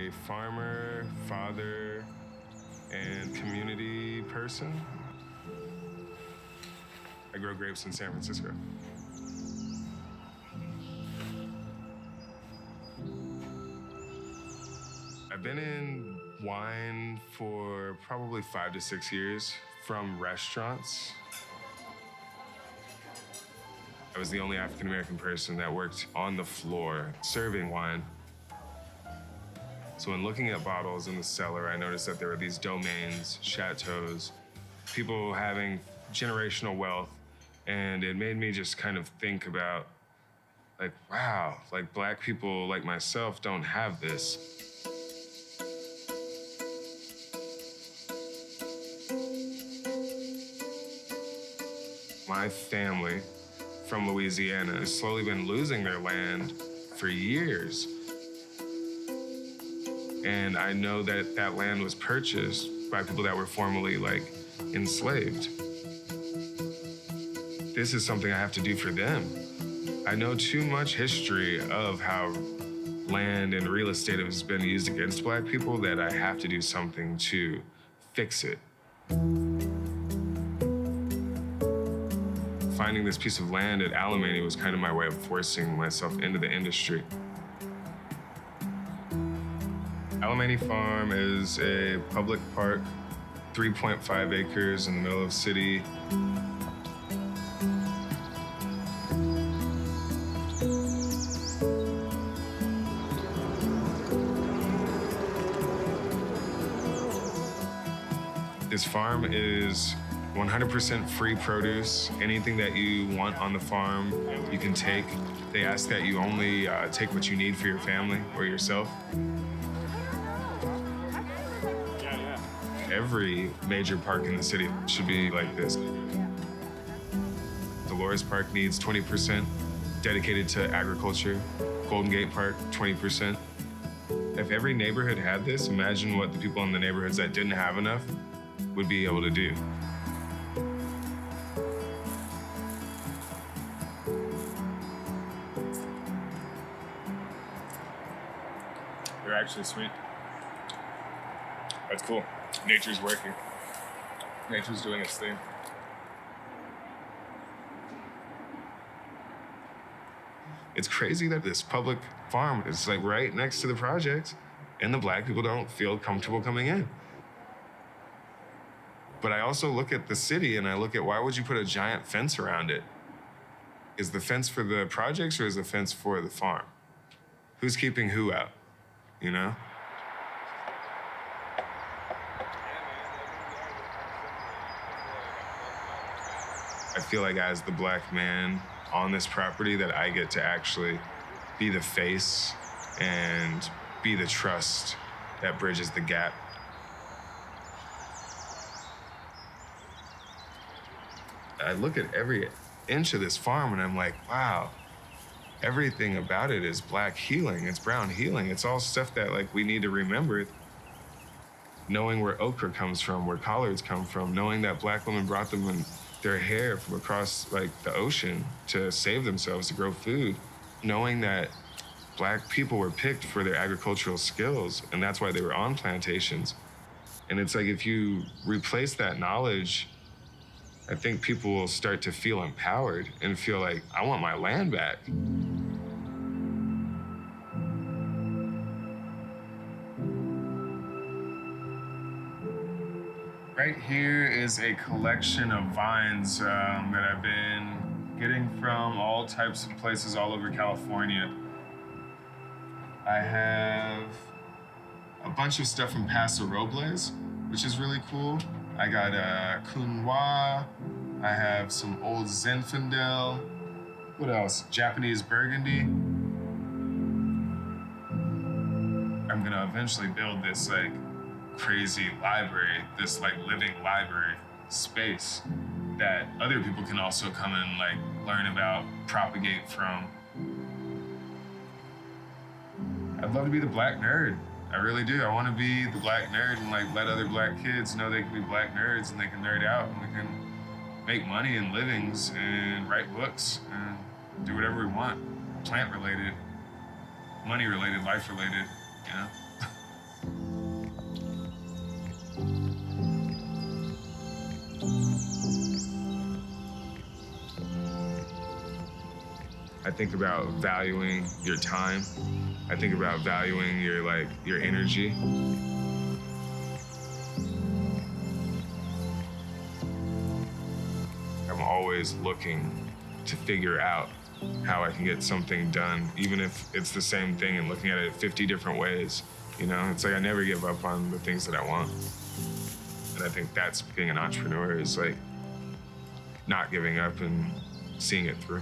a farmer, father, and community person. I grow grapes in San Francisco. I've been in wine for probably 5 to 6 years from restaurants. I was the only African-American person that worked on the floor serving wine. So when looking at bottles in the cellar, I noticed that there were these domains, chateaus, people having generational wealth, and it made me just kind of think about, like, wow, like Black people like myself don't have this. My family from Louisiana has slowly been losing their land for years. And I know that that land was purchased by people that were formerly, like, enslaved. This is something I have to do for them. I know too much history of how land and real estate has been used against Black people that I have to do something to fix it. Finding this piece of land at Alemany was kind of my way of forcing myself into the industry. Alemany Farm is a public park, 3.5 acres in the middle of the city. This farm is 100% free produce. Anything that you want on the farm, you can take. They ask that you only take what you need for your family or yourself. Every major park in the city should be like this. Dolores Park needs 20% dedicated to agriculture. Golden Gate Park, 20%. If every neighborhood had this, imagine what the people in the neighborhoods that didn't have enough would be able to do. They're actually sweet. That's cool. Nature's working. Nature's doing its thing. It's crazy that this public farm is like right next to the project and the Black people don't feel comfortable coming in. But I also look at the city and I look at, why would you put a giant fence around it? Is the fence for the projects or is the fence for the farm? Who's keeping who out, you know? I feel like as the Black man on this property that I get to actually be the face and be the trust that bridges the gap. I look at every inch of this farm and I'm like, wow, everything about it is Black healing, it's brown healing. It's all stuff that, like, we need to remember. Knowing where okra comes from, where collards come from, knowing that Black women brought them in their hair from across, like, the ocean to save themselves, to grow food. Knowing that Black people were picked for their agricultural skills, and that's why they were on plantations. And it's like, if you replace that knowledge, I think people will start to feel empowered and feel like, I want my land back. Right here is a collection of vines that I've been getting from all types of places all over California. I have a bunch of stuff from Paso Robles, which is really cool. I got Quinoa. I have some old Zinfandel. What else? Japanese Burgundy. I'm gonna eventually build this, like, crazy library, this, like, living library space that other people can also come and, like, learn about, propagate from. I'd love to be the Black nerd. I really do. I want to be the Black nerd and, like, let other Black kids know they can be Black nerds and they can nerd out and we can make money and livings and write books and do whatever we want. Plant related, money related, life related, you know? I think about valuing your time. I think about valuing your energy. I'm always looking to figure out how I can get something done, even if it's the same thing and looking at it 50 different ways. You know, it's like I never give up on the things that I want. And I think that's being an entrepreneur, is like not giving up and seeing it through.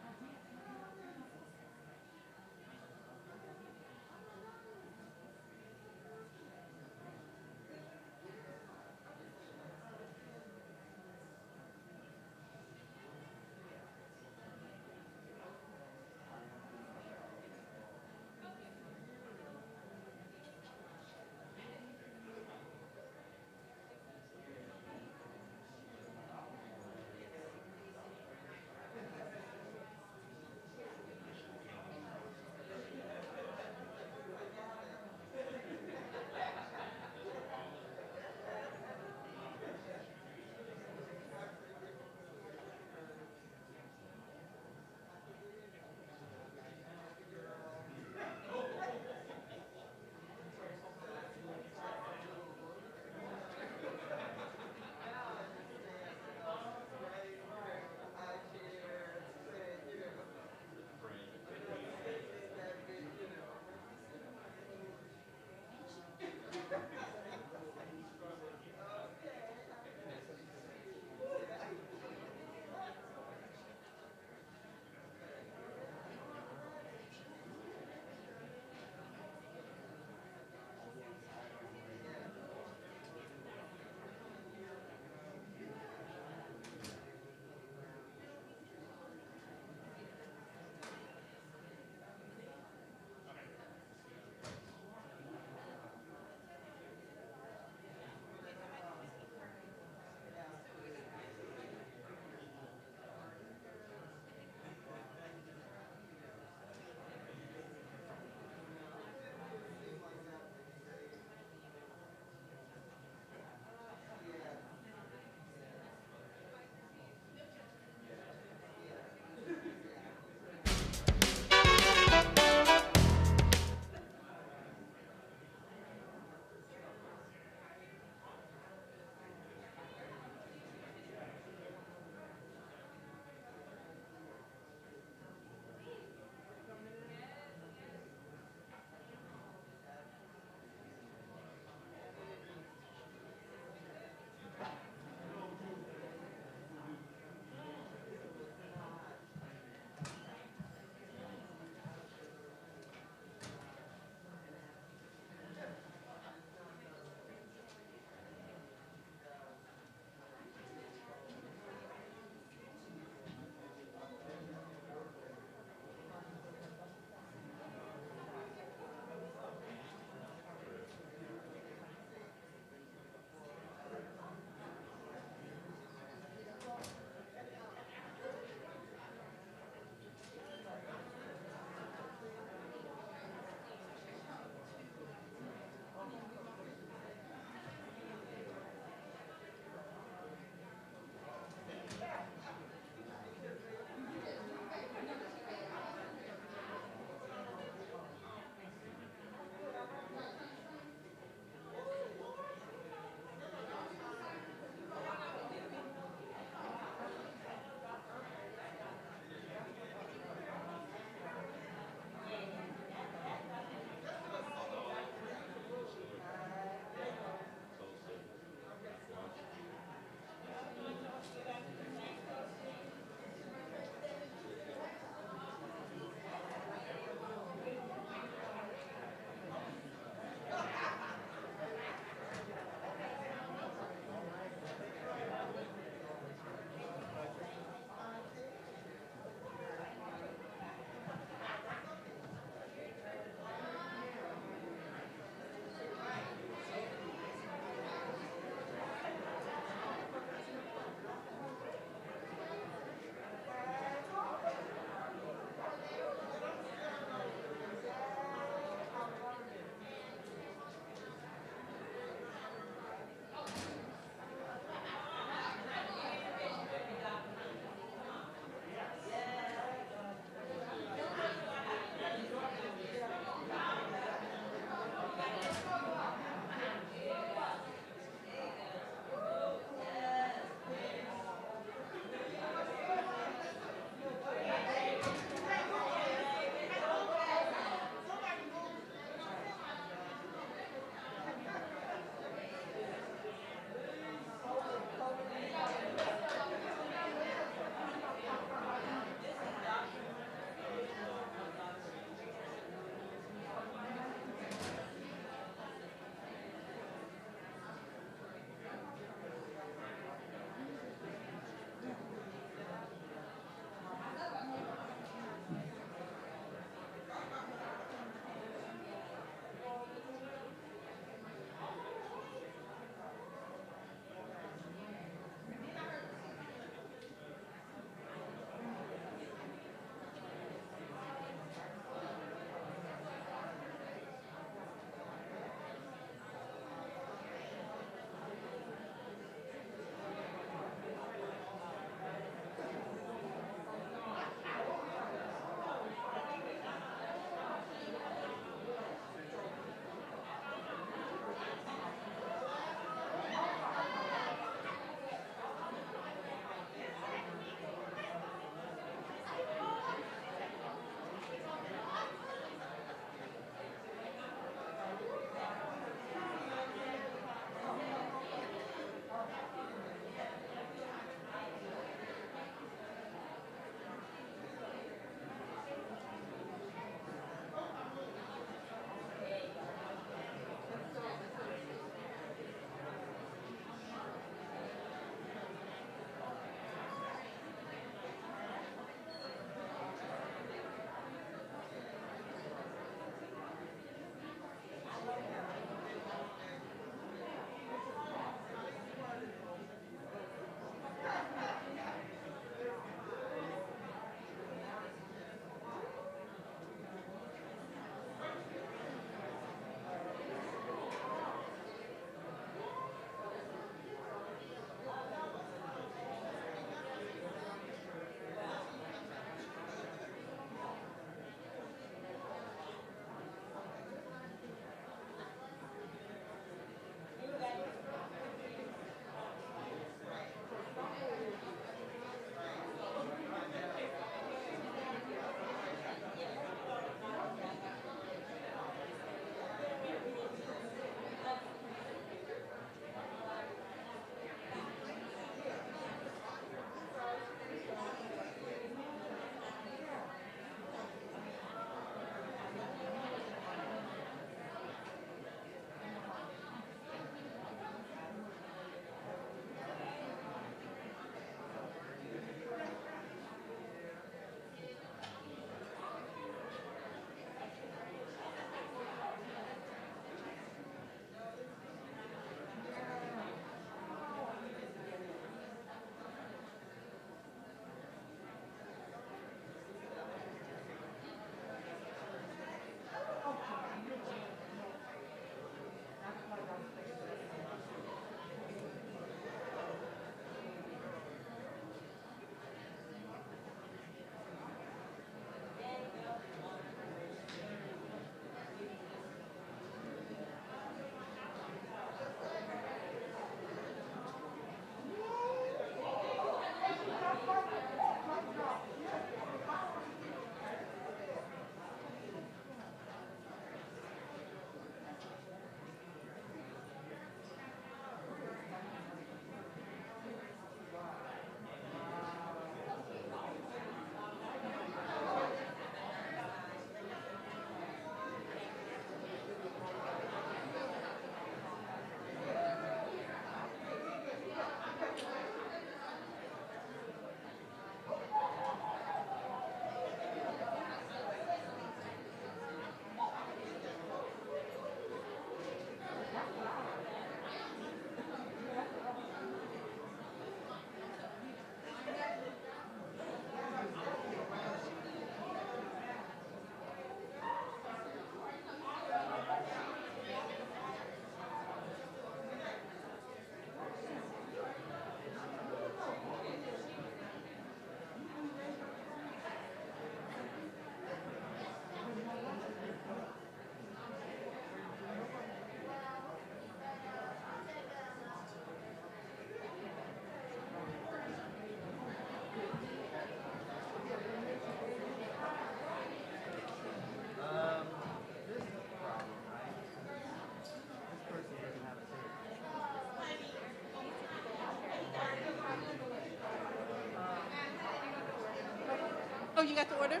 you got the order?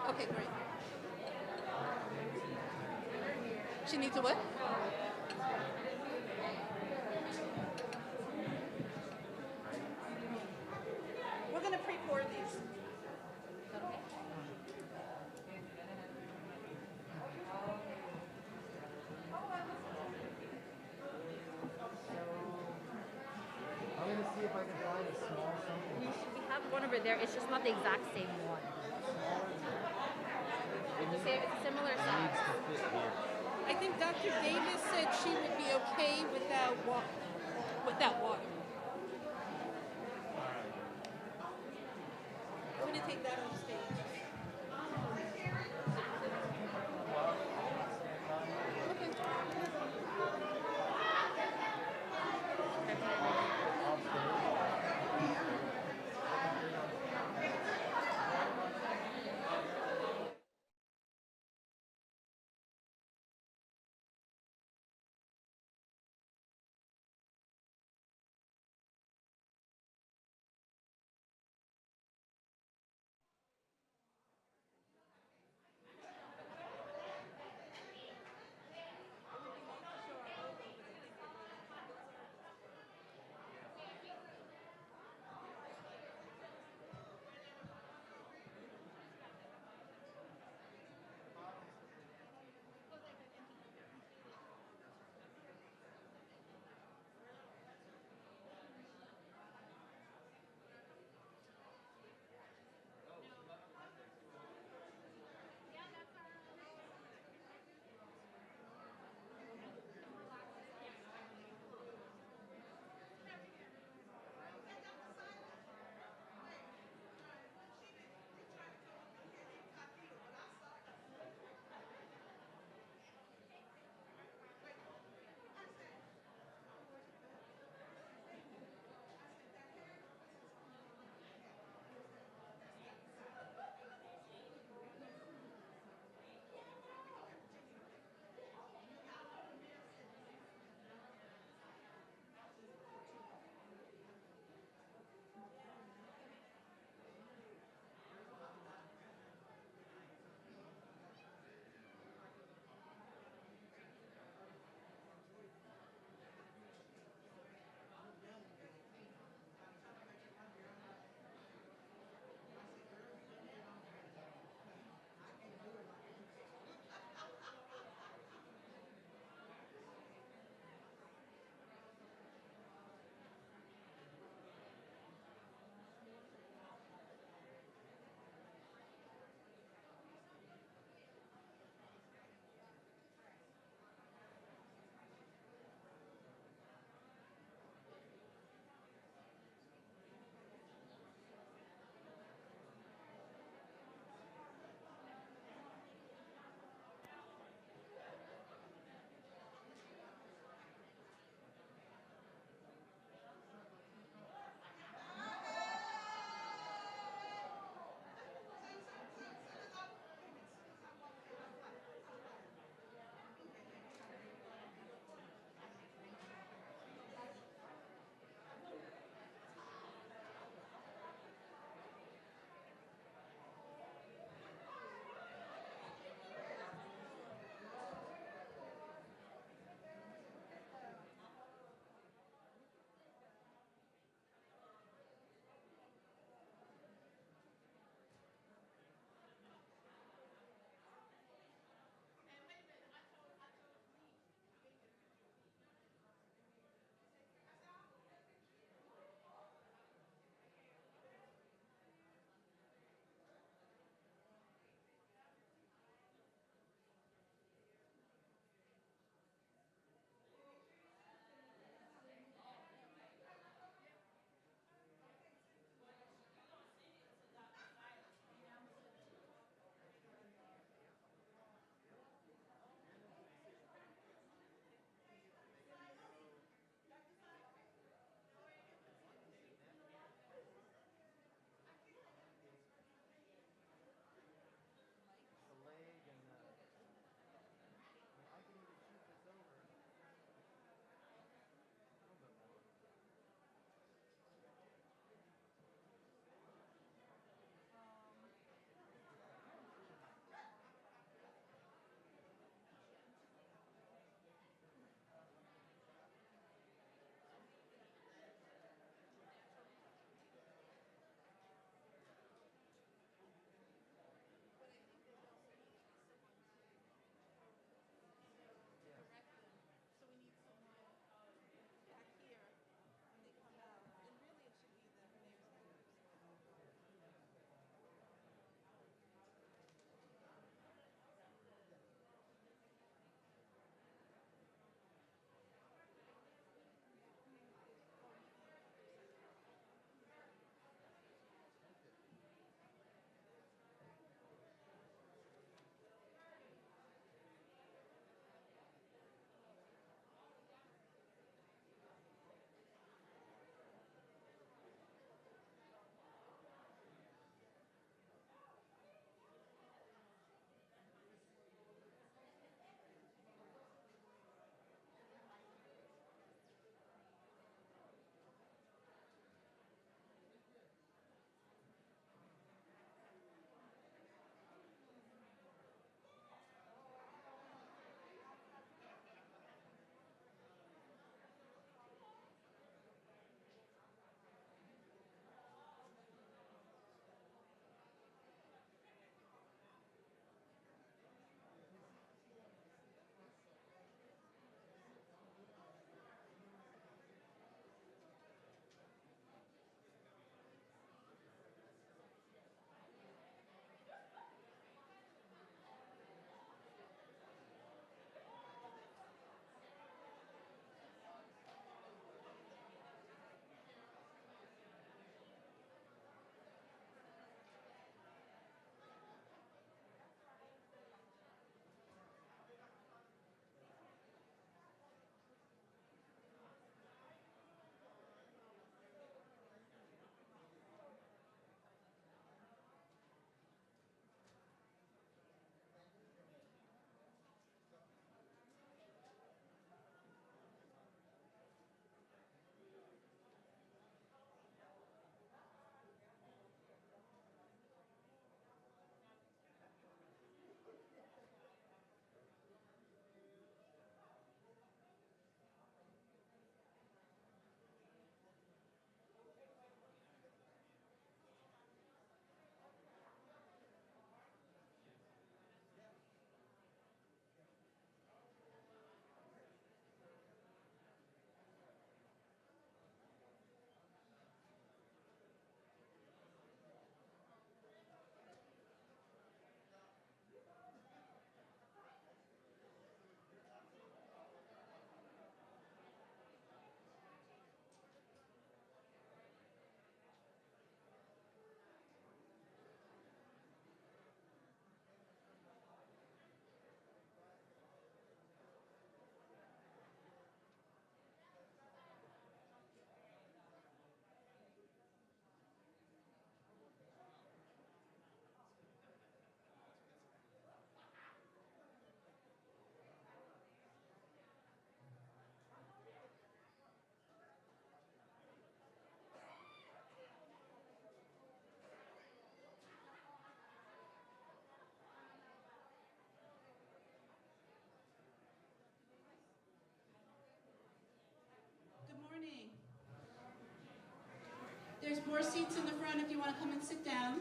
Okay, great. She needs a what? We're gonna pre-pour these. I'm gonna see if I can find a small something. We have one over there. It's just not the exact same one. It's a similar size. I think Dr. Davis said she would be okay without water. Without water. I'm gonna take that on stage. more seats in the front if you want to come and sit down.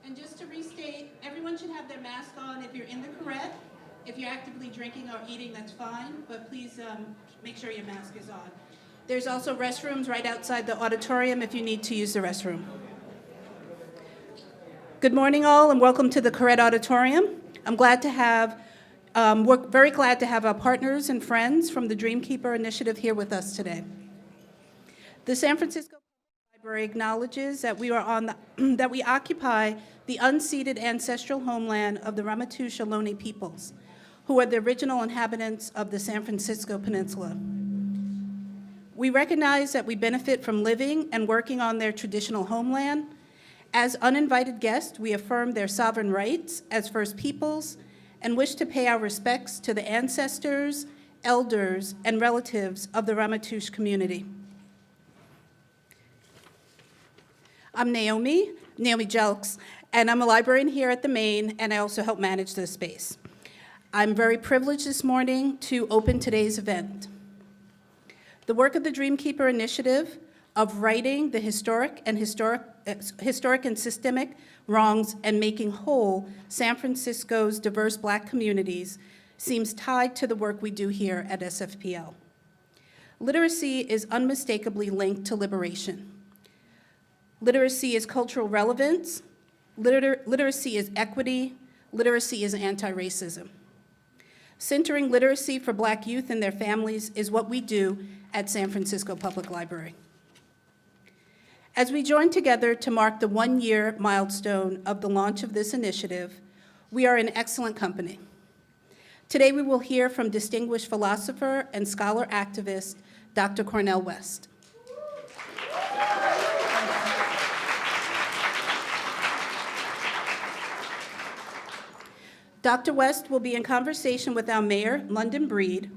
And just to restate, everyone should have their mask on if you're in the carrette. If you're actively drinking or eating, that's fine, but please make sure your mask is on. There's also restrooms right outside the auditorium if you need to use the restroom. Good morning, all, and welcome to the Carrette Auditorium. We're very glad to have our partners and friends from the Dreamkeeper Initiative here with us today. The San Francisco Library acknowledges that we occupy the unceded ancestral homeland of the Ramaytush Ohlone peoples, who are the original inhabitants of the San Francisco Peninsula. We recognize that we benefit from living and working on their traditional homeland. As uninvited guests, we affirm their sovereign rights as First Peoples and wish to pay our respects to the ancestors, elders, and relatives of the Ramaytush community. I'm Naomi Jelks, and I'm a librarian here at the Main, and I also help manage this space. I'm very privileged this morning to open today's event. The work of the Dreamkeeper Initiative of righting the historic and systemic wrongs and making whole San Francisco's diverse Black communities seems tied to the work we do here at SFPL. Literacy is unmistakably linked to liberation. Literacy is cultural relevance, literacy is equity, literacy is anti-racism. Centering literacy for Black youth and their families is what we do at San Francisco Public Library. As we join together to mark the one-year milestone of the launch of this initiative, we are in excellent company. Today we will hear from distinguished philosopher and scholar activist, Dr. Cornel West. Dr. West will be in conversation with our mayor, London Breed,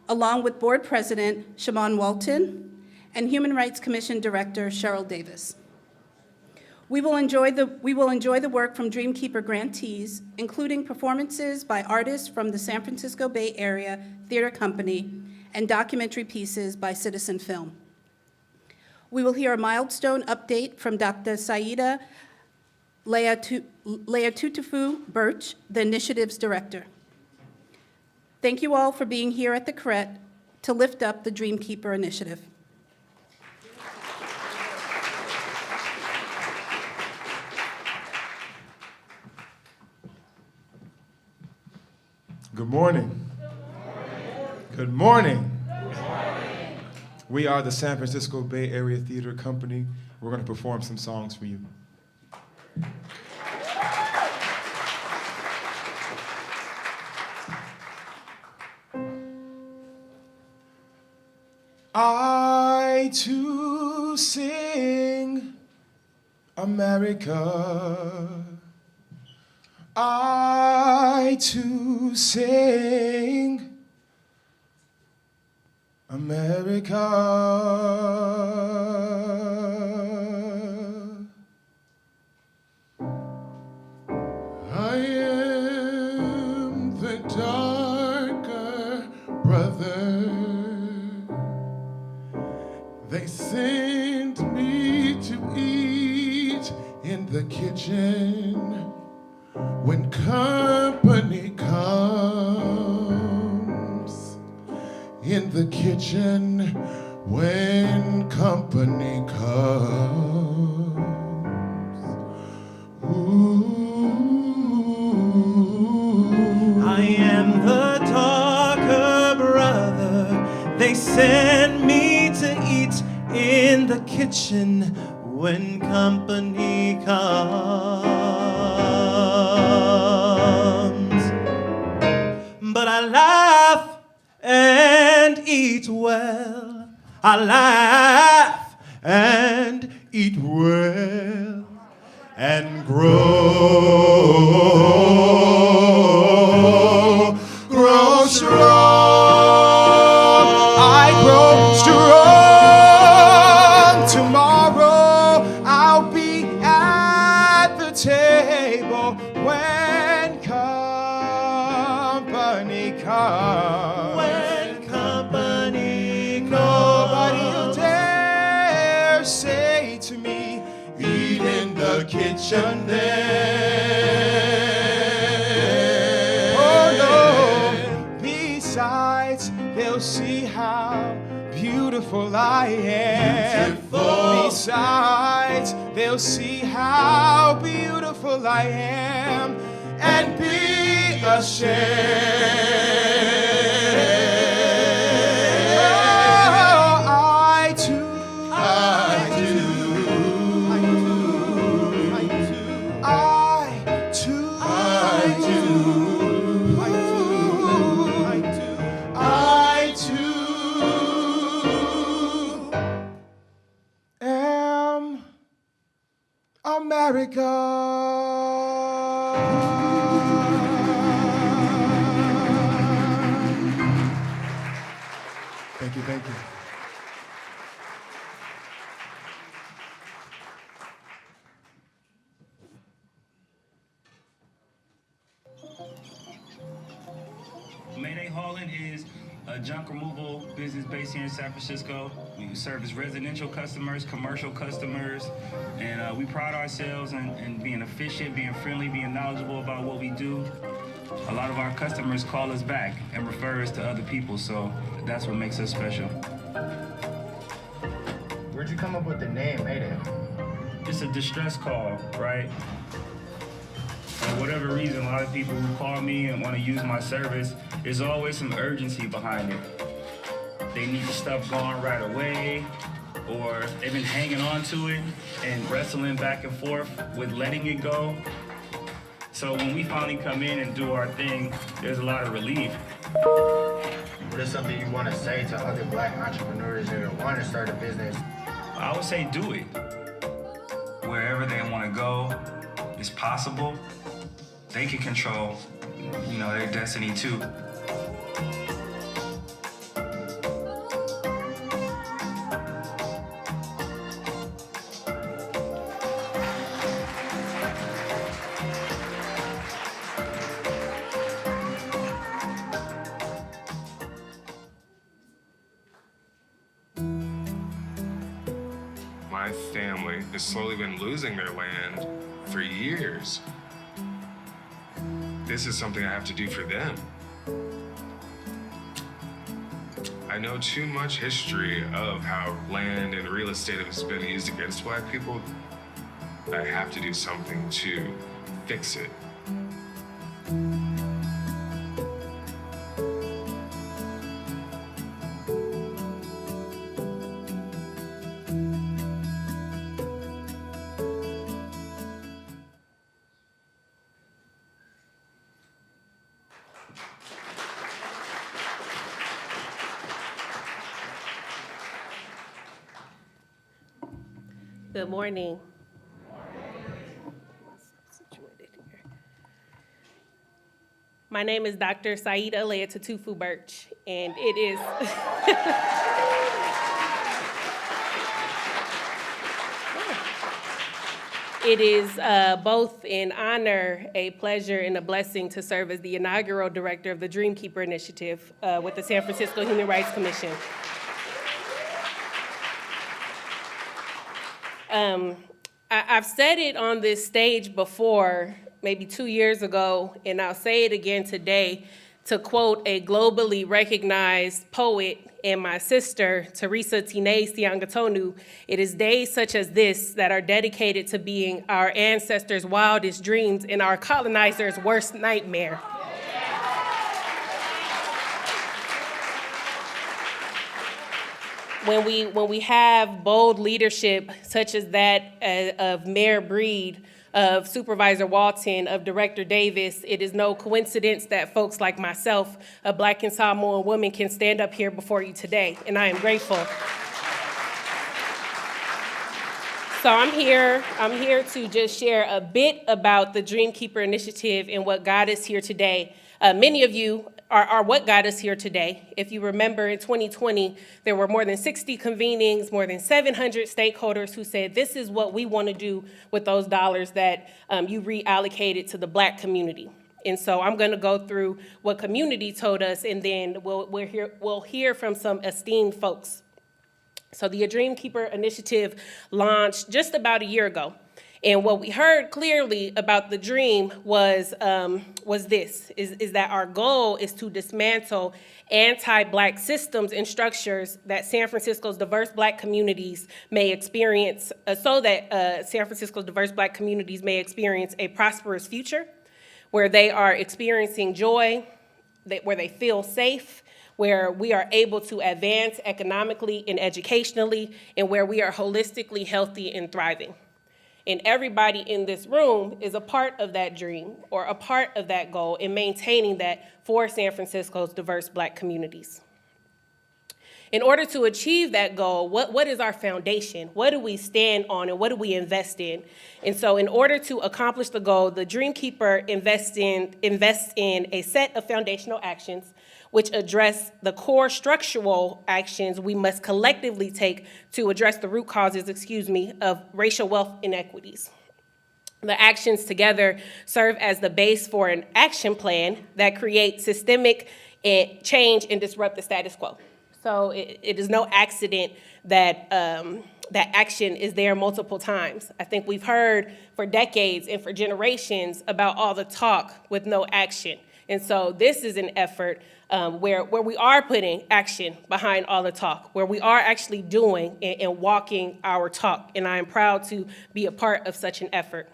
along with board president, Shaman Walton, and Human Rights Commission Director, Cheryl Davis. We will enjoy the work from Dreamkeeper grantees, including performances by artists from the San Francisco Bay Area Theater Company and documentary pieces by Citizen Film. We will hear a milestone update from Dr. Saida Leatutufu Birch, the initiative's director. Thank you all for being here at the Carrette to lift up the Dreamkeeper Initiative. Good morning. Good morning. Good morning. We are the San Francisco Bay Area Theater Company. We're going to perform some songs for you. I too sing America. I too sing America. I am the darker brother. They sent me to eat in the kitchen. When company comes, in the kitchen, when company comes. Ooh. I am the darker brother. They send me to eat in the kitchen when company comes. But I laugh and eat well. I laugh and eat well and grow strong. I grow strong. Tomorrow I'll be at the table when company comes. When company comes. Nobody'll dare kitchen there. Oh no, besides, they'll see how beautiful I am. Beautiful. Besides, they'll see how beautiful I am and be ashamed. America. Thank you, thank you. Mayday Hauling is a junk removal business based here in San Francisco. We service residential customers, commercial customers, and we pride ourselves in being efficient, being friendly, being knowledgeable about what we do. A lot of our customers call us back and refer us to other people, so that's what makes us special. Where'd you come up with the name Mayday? It's a distress call, right? For whatever reason, a lot of people who call me and want to use my service, there's always some urgency behind it. They need the stuff gone right away, or they've been hanging on to it and wrestling back and forth with letting it go. So when we finally come in and do our thing, there's a lot of relief. What is something you want to say to other Black entrepreneurs that want to start a business? I would say do it. Wherever they want to go is possible. They can control, their destiny too. My family has slowly been losing their land for years. This is something I have to do for them. I know too much history of how land and real estate has been used against Black people. I have to do something to fix it. Good morning. My name is Dr. Saida Leatutufu Birch, and it is it is both an honor, a pleasure, and a blessing to serve as the inaugural director of the Dreamkeeper Initiative with the San Francisco Human Rights Commission. I've said it on this stage before, maybe 2 years ago, and I'll say it again today, to quote a globally recognized poet and my sister, Teresa Tine Siangatonu, it is days such as this that are dedicated to being our ancestors' wildest dreams and our colonizers' worst nightmare. When we have bold leadership such as that of Mayor Breed, of Supervisor Walton, of Director Davis, it is no coincidence that folks like myself, a Black and Samoan woman, can stand up here before you today, and I am grateful. So I'm here to just share a bit about the Dreamkeeper Initiative and what got us here today. Many of you are what got us here today. If you remember, in 2020, there were more than 60 convenings, more than 700 stakeholders who said, this is what we want to do with those dollars that you reallocated to the Black community. And so I'm going to go through what community told us, and then we'll hear from some esteemed folks. So the Dreamkeeper Initiative launched just about a year ago. And what we heard clearly about the dream was that our goal is to dismantle anti-Black systems and structures that San Francisco's diverse Black communities may experience, San Francisco's diverse Black communities may experience a prosperous future where they are experiencing joy, where they feel safe, where we are able to advance economically and educationally, and where we are holistically healthy and thriving. And everybody in this room is a part of that dream or a part of that goal in maintaining that for San Francisco's diverse Black communities. In order to achieve that goal, what is our foundation? What do we stand on and what do we invest in? And so in order to accomplish the goal, the Dreamkeeper invests in a set of foundational actions which address the core structural actions we must collectively take to address the root causes, of racial wealth inequities. The actions together serve as the base for an action plan that creates systemic change and disrupt the status quo. So it is no accident that that action is there multiple times. I think we've heard for decades and for generations about all the talk with no action. And so this is an effort where we are putting action behind all the talk, where we are actually doing and walking our talk. And I am proud to be a part of such an effort.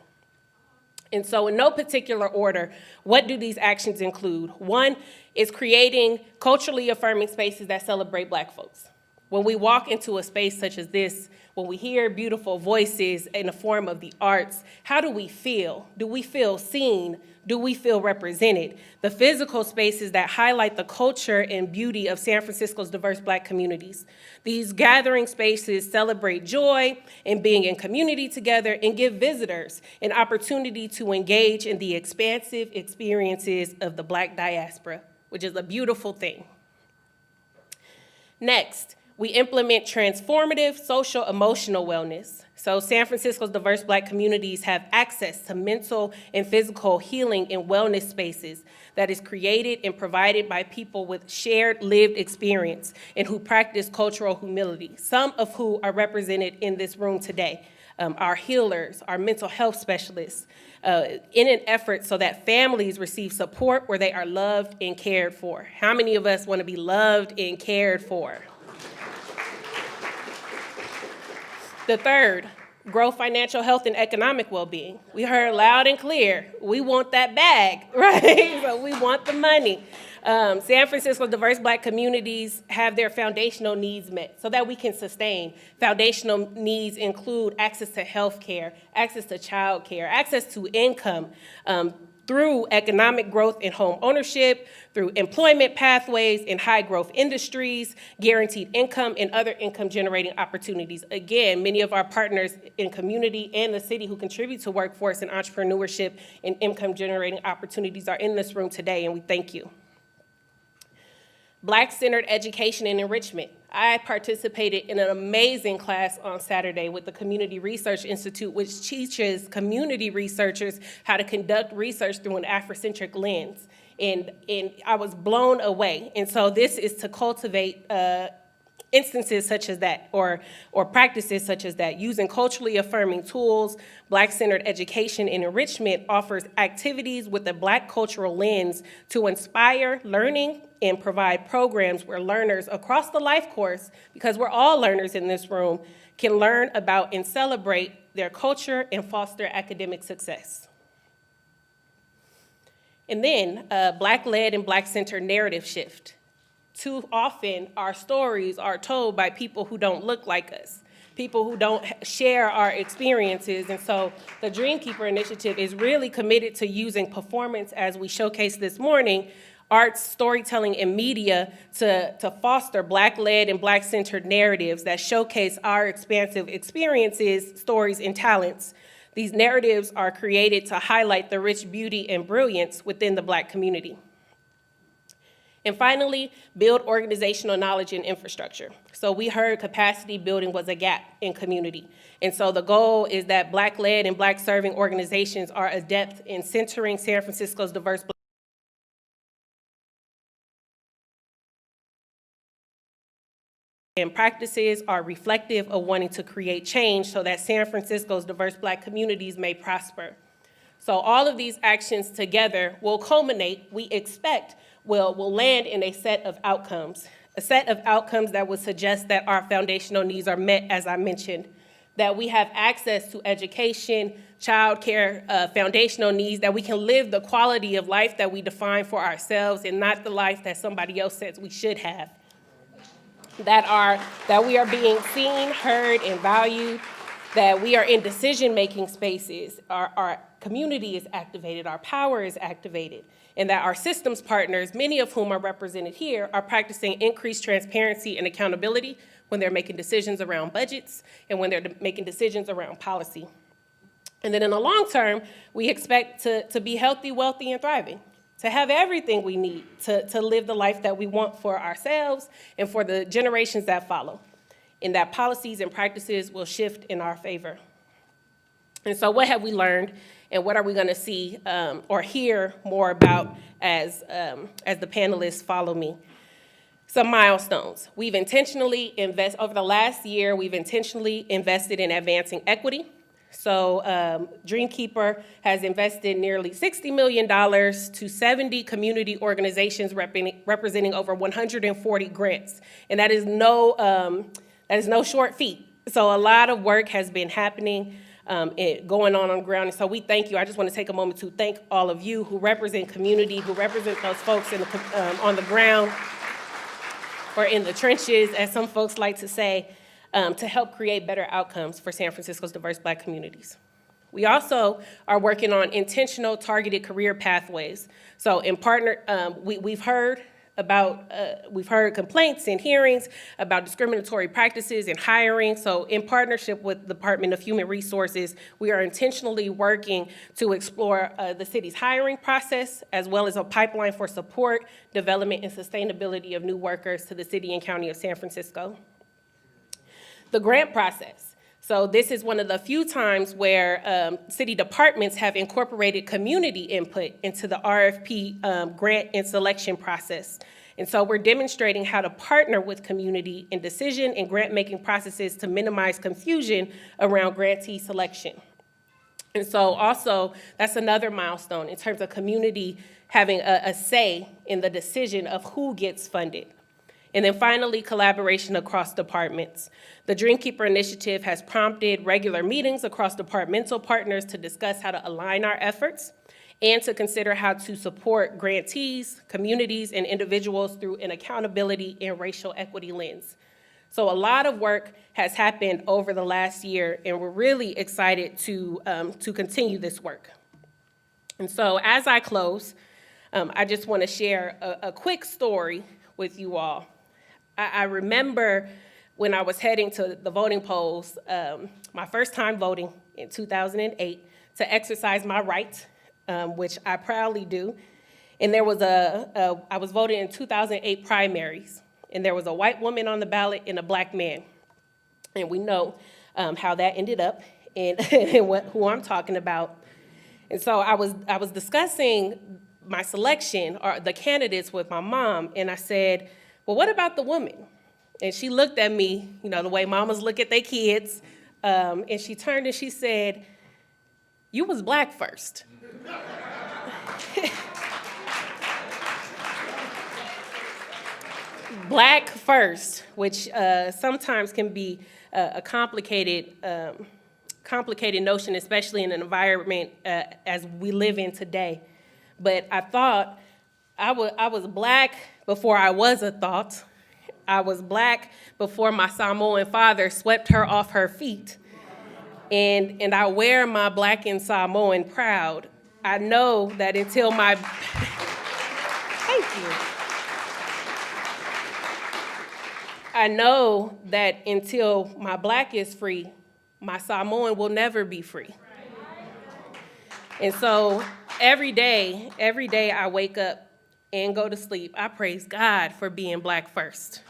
And so in no particular order, what do these actions include? One is creating culturally affirming spaces that celebrate Black folks. When we walk into a space such as this, when we hear beautiful voices in the form of the arts, how do we feel? Do we feel seen? Do we feel represented? The physical spaces that highlight the culture and beauty of San Francisco's diverse Black communities. These gathering spaces celebrate joy and being in community together and give visitors an opportunity to engage in the expansive experiences of the Black diaspora, which is a beautiful thing. Next, we implement transformative social emotional wellness. So San Francisco's diverse Black communities have access to mental and physical healing and wellness spaces that is created and provided by people with shared lived experience and who practice cultural humility, some of who are represented in this room today. Our healers, our mental health specialists, in an effort so that families receive support where they are loved and cared for. How many of us want to be loved and cared for? The third, grow financial health and economic well-being. We heard loud and clear, we want that bag, right? So we want the money. San Francisco diverse Black communities have their foundational needs met so that we can sustain. Foundational needs include access to health care, access to child care, access to income, through economic growth in home ownership, through employment pathways in high growth industries, guaranteed income, and other income generating opportunities. Again, many of our partners in community and the city who contribute to workforce and entrepreneurship and income generating opportunities are in this room today, and we thank you. Black-centered education and enrichment. I participated in an amazing class on Saturday with the Community Research Institute, which teaches community researchers how to conduct research through an Afrocentric lens. And I was blown away. And so this is to cultivate instances such as that, or practices such as that. Using culturally affirming tools, Black-centered education and enrichment offers activities with a Black cultural lens to inspire learning and provide programs where learners across the life course, because we're all learners in this room, can learn about and celebrate their culture and foster academic success. And then, Black-led and Black-centered narrative shift. Too often, our stories are told by people who don't look like us, people who don't share our experiences. And so the Dreamkeeper Initiative is really committed to using performance, as we showcased this morning, arts, storytelling, and media to foster Black-led and Black-centered narratives that showcase our expansive experiences, stories, and talents. These narratives are created to highlight the rich beauty and brilliance within the Black community. And finally, build organizational knowledge and infrastructure. So we heard capacity building was a gap in community. And so the goal is that Black-led and Black-serving organizations are adept in centering San Francisco's diverse and practices are reflective of wanting to create change so that San Francisco's diverse Black communities may prosper. So all of these actions together will culminate, we expect, will land in a set of outcomes that would suggest that our foundational needs are met, as I mentioned, that we have access to education, childcare, foundational needs, that we can live the quality of life that we define for ourselves and not the life that somebody else says we should have. That we are being seen, heard, and valued, that we are in decision-making spaces, our community is activated, our power is activated, and that our systems partners, many of whom are represented here, are practicing increased transparency and accountability when they're making decisions around budgets and when they're making decisions around policy. And then in the long term, we expect to be healthy, wealthy, and thriving, to have everything we need to live the life that we want for ourselves and for the generations that follow, and that policies and practices will shift in our favor. And so what have we learned, and what are we going to see or hear more about as the panelists follow me? Some milestones. Over the last year, we've intentionally invested in advancing equity. So Dreamkeeper has invested nearly $60 million to 70 community organizations representing over 140 grants. And that is no short feat. So a lot of work has been happening, going on the ground. And so we thank you. I just want to take a moment to thank all of you who represent community, who represent those folks on the ground or in the trenches, as some folks like to say, to help create better outcomes for San Francisco's diverse Black communities. We also are working on intentional targeted career pathways. So we've heard complaints and hearings about discriminatory practices in hiring. So in partnership with the Department of Human Resources, we are intentionally working to explore the city's hiring process, as well as a pipeline for support, development, and sustainability of new workers to the city and county of San Francisco. The grant process. So this is one of the few times where city departments have incorporated community input into the RFP grant and selection process. And so we're demonstrating how to partner with community in decision and grant-making processes to minimize confusion around grantee selection. And so also, that's another milestone in terms of community having a say in the decision of who gets funded. And then finally, collaboration across departments. The Dreamkeeper Initiative has prompted regular meetings across departmental partners to discuss how to align our efforts and to consider how to support grantees, communities, and individuals through an accountability and racial equity lens. So a lot of work has happened over the last year, and we're really excited to continue this work. And so as I close, I just want to share a quick story with you all. I remember when I was heading to the voting polls, my first time voting in 2008, to exercise my right, which I proudly do. And there was I was voting in 2008 primaries, and there was a white woman on the ballot and a Black man. And we know how that ended up and who I'm talking about. And so I was discussing my selection or the candidates with my mom, and I said, well, what about the woman? And she looked at me, the way mamas look at their kids, and she turned and she said, you was Black first. Black first, which sometimes can be a complicated notion, especially in an environment as we live in today. But I thought I was Black before I was a thought. I was Black before my Samoan father swept her off her feet. And I wear my Black and Samoan proud. I know that until my, thank you. I know that until my Black is free, my Samoan will never be free. And so every day I wake up and go to sleep, I praise God for being Black first.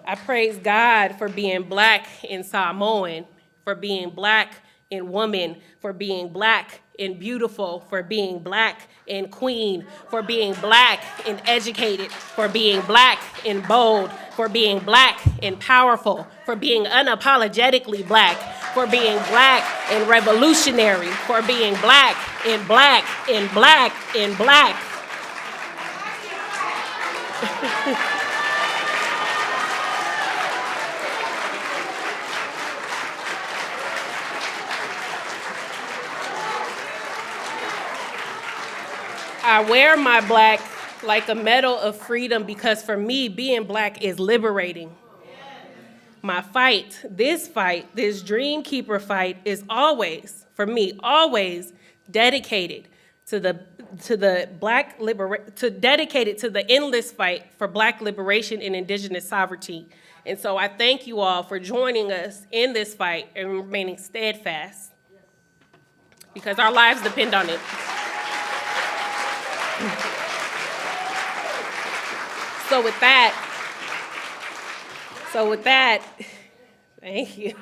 I praise God for being Black and Samoan, for being Black and woman, for being Black and beautiful, for being Black and queen, for being Black and educated, for being Black and bold, for being Black and powerful, for being unapologetically Black, for being Black and revolutionary, for being Black and Black and Black and Black. I wear my Black like a medal of freedom because for me, being Black is liberating. My fight, this Dream Keeper fight, is always, for me, always dedicated to dedicated to the endless fight for Black liberation and indigenous sovereignty. And so I thank you all for joining us in this fight and remaining steadfast, because our lives depend on it. So with that, thank you.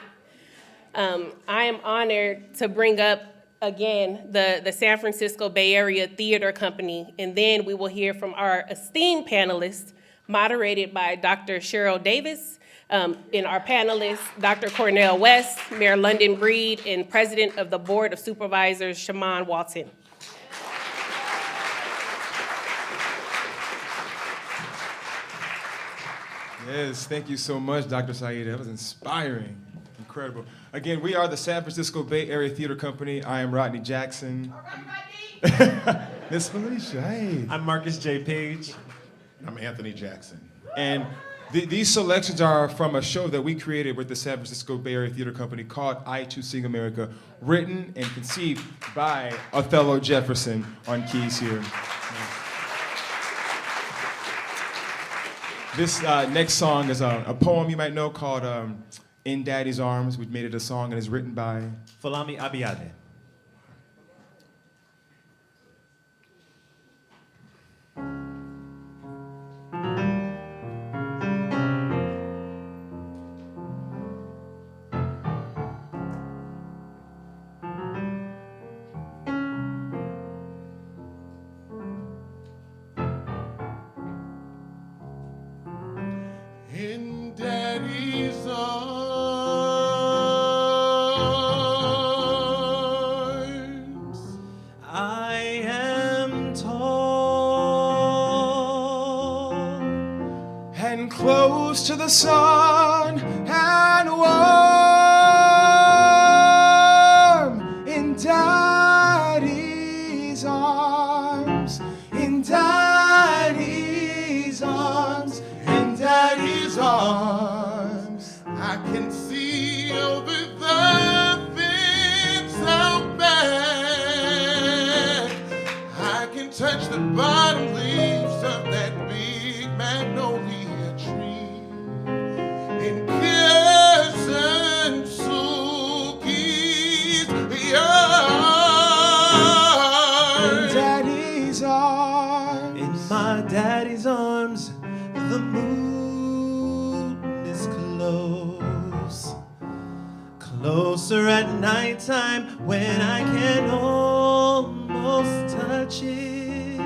I am honored to bring up again the San Francisco Bay Area Theater Company, and then we will hear from our esteemed panelists, moderated by Dr. Cheryl Davis, and our panelists, Dr. Cornel West, Mayor London Breed, and President of the Board of Supervisors, Shaman Walton. Yes, thank you so much, Dr. Saeed. That was inspiring, incredible. Again, we are the San Francisco Bay Area Theater Company. I am Rodney Jackson. All right, Rodney! Miss Felicia, hey. I'm Marcus J. Page. I'm Anthony Jackson. And these selections are from a show that we created with the San Francisco Bay Area Theater Company called I Too Sing America, written and conceived by Othello Jefferson on keys here. This next song is a poem you might know called In Daddy's Arms. We've made it a song and it's written by Folami Abiade. In Daddy's arms, I am tall and close to the sun and warm in Daddy's arms, in Daddy's arms, in Daddy's arms. I can see over the fence out back. I can touch the bottom leaves of that big magnolia tree. In Cousin Sookie's yard. In Daddy's arms. in my daddy's arms. The moon is close, closer at nighttime when I can almost touch it.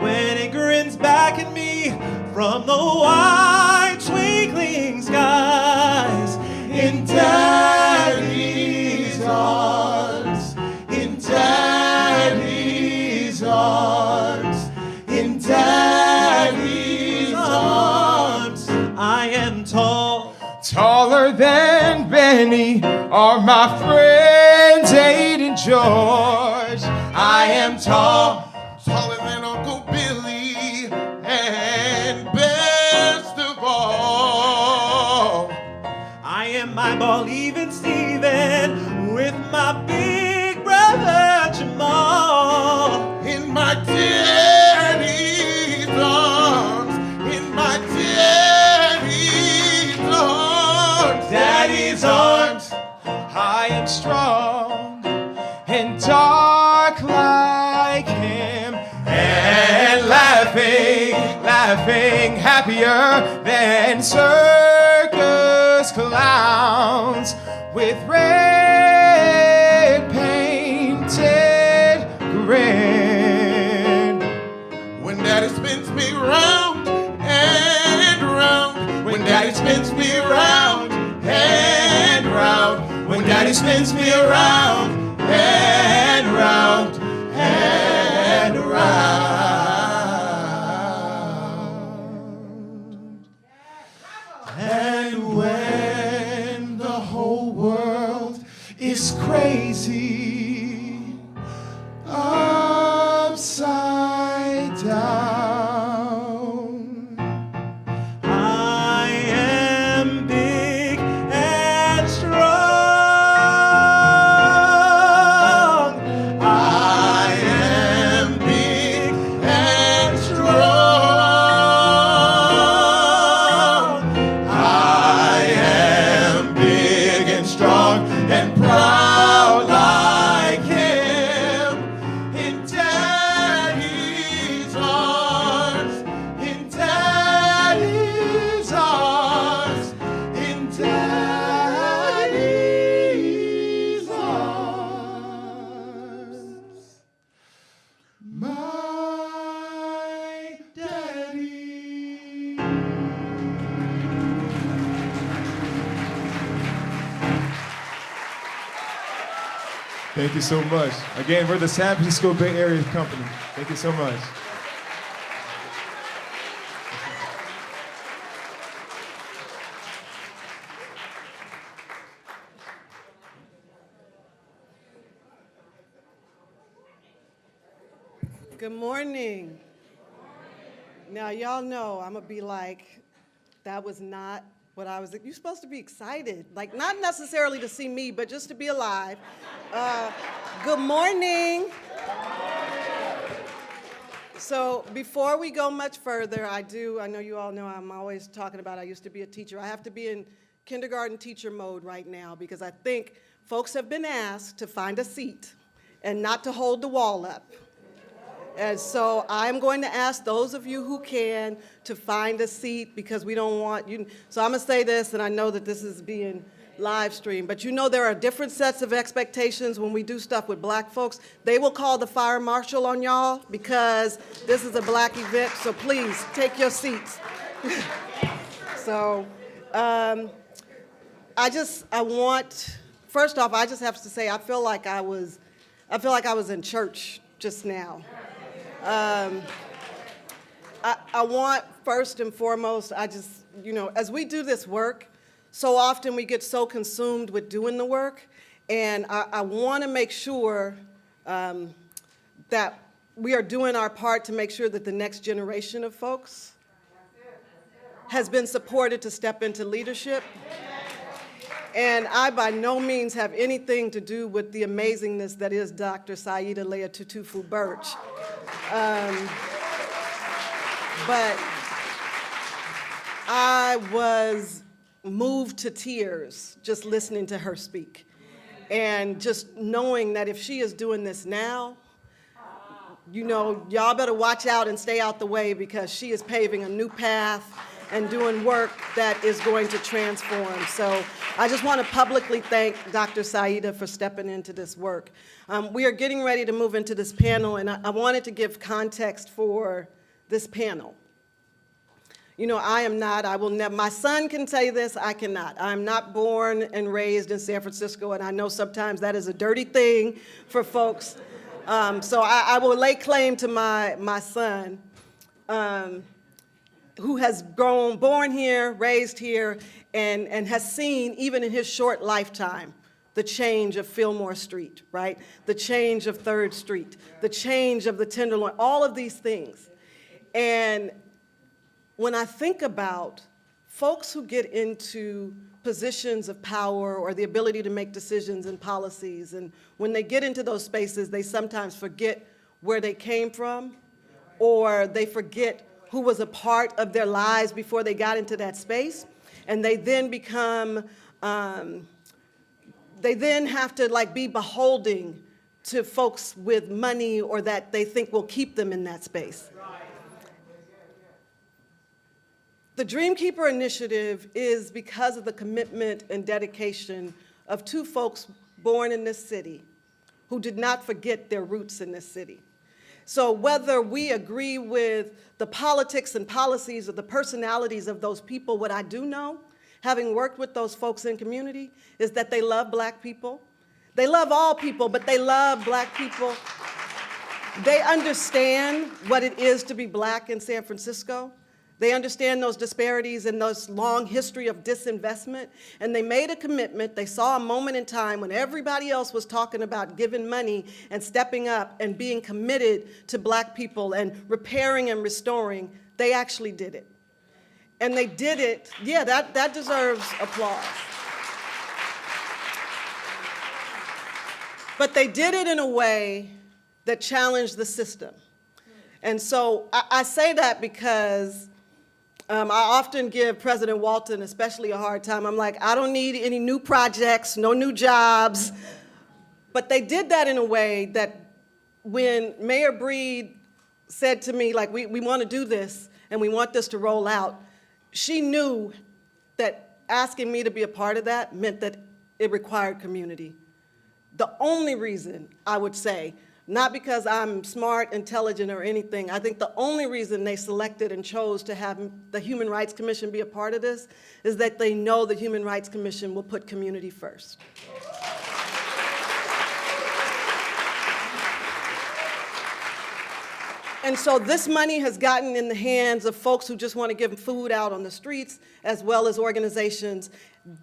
When it grins back at me from the wide twinkling skies. In daddy's arms, in daddy's arms, in daddy's arms. I am tall, Taller than Benny are my friends Aid and George. I am tall, Taller than Uncle Billy, and best of all, I am my ball even Steven with my big brother Jamal. in my daddy's arms, in my daddy's arms, Daddy's arms. I am strong and dark like him, and laughing happier than circus clowns with red paint Thank you so much. Again, we're the San Francisco Bay Area company. Thank you so much. Good morning. Now, y'all know I'm gonna be like, that was not what I was, you're supposed to be excited. Like, not necessarily to see me, but just to be alive. Good morning. So before we go much further, I know you all know I'm always talking about I used to be a teacher. I have to be in kindergarten teacher mode right now because I think folks have been asked to find a seat and not to hold the wall up. And so I'm going to ask those of you who can to find a seat because we don't want you. So I'm going to say this, and I know that this is being live streamed, but you know there are different sets of expectations when we do stuff with black folks. They will call the fire marshal on y'all because this is a black event, so please take your seats. So first off, I just have to say I feel like I was in church just now. I want, first and foremost, as we do this work, so often we get so consumed with doing the work, and I want to make sure that we are doing our part to make sure that the next generation of folks has been supported to step into leadership. And I by no means have anything to do with the amazingness that is Dr. Saida Leah Tutufu Birch. But I was moved to tears just listening to her speak. And just knowing that if she is doing this now, y'all better watch out and stay out the way because she is paving a new path and doing work that is going to transform. So I just want to publicly thank Dr. Saida for stepping into this work. We are getting ready to move into this panel, and I wanted to give context for this panel. My son can say this, I cannot. I'm not born and raised in San Francisco, and I know sometimes that is a dirty thing for folks. So I will lay claim to my son, who has born here, raised here, and has seen, even in his short lifetime, the change of Fillmore Street, right? The change of 3rd Street, the change of the Tenderloin, all of these things. And when I think about folks who get into positions of power or the ability to make decisions and policies, and when they get into those spaces, they sometimes forget where they came from, or they forget who was a part of their lives before they got into that space, and they then become, they then have to be beholden to folks with money or that they think will keep them in that space. The Dreamkeeper Initiative is because of the commitment and dedication of 2 folks born in this city who did not forget their roots in this city. So whether we agree with the politics and policies or the personalities of those people, what I do know, having worked with those folks in community, is that they love black people. They love all people, but they love black people. They understand what it is to be black in San Francisco. They understand those disparities and those long history of disinvestment, and they made a commitment. They saw a moment in time when everybody else was talking about giving money and stepping up and being committed to black people and repairing and restoring. They actually did it. And they did it, that deserves applause. But they did it in a way that challenged the system. And so I say that because I often give President Walton especially a hard time. I'm like, I don't need any new projects, no new jobs. But they did that in a way that when Mayor Breed said to me, we want to do this and we want this to roll out, she knew that asking me to be a part of that meant that it required community. The only reason I would say, not because I'm smart, intelligent, or anything. I think the only reason they selected and chose to have the Human Rights Commission be a part of this is that they know the Human Rights Commission will put community first. And so this money has gotten in the hands of folks who just want to give food out on the streets, as well as organizations.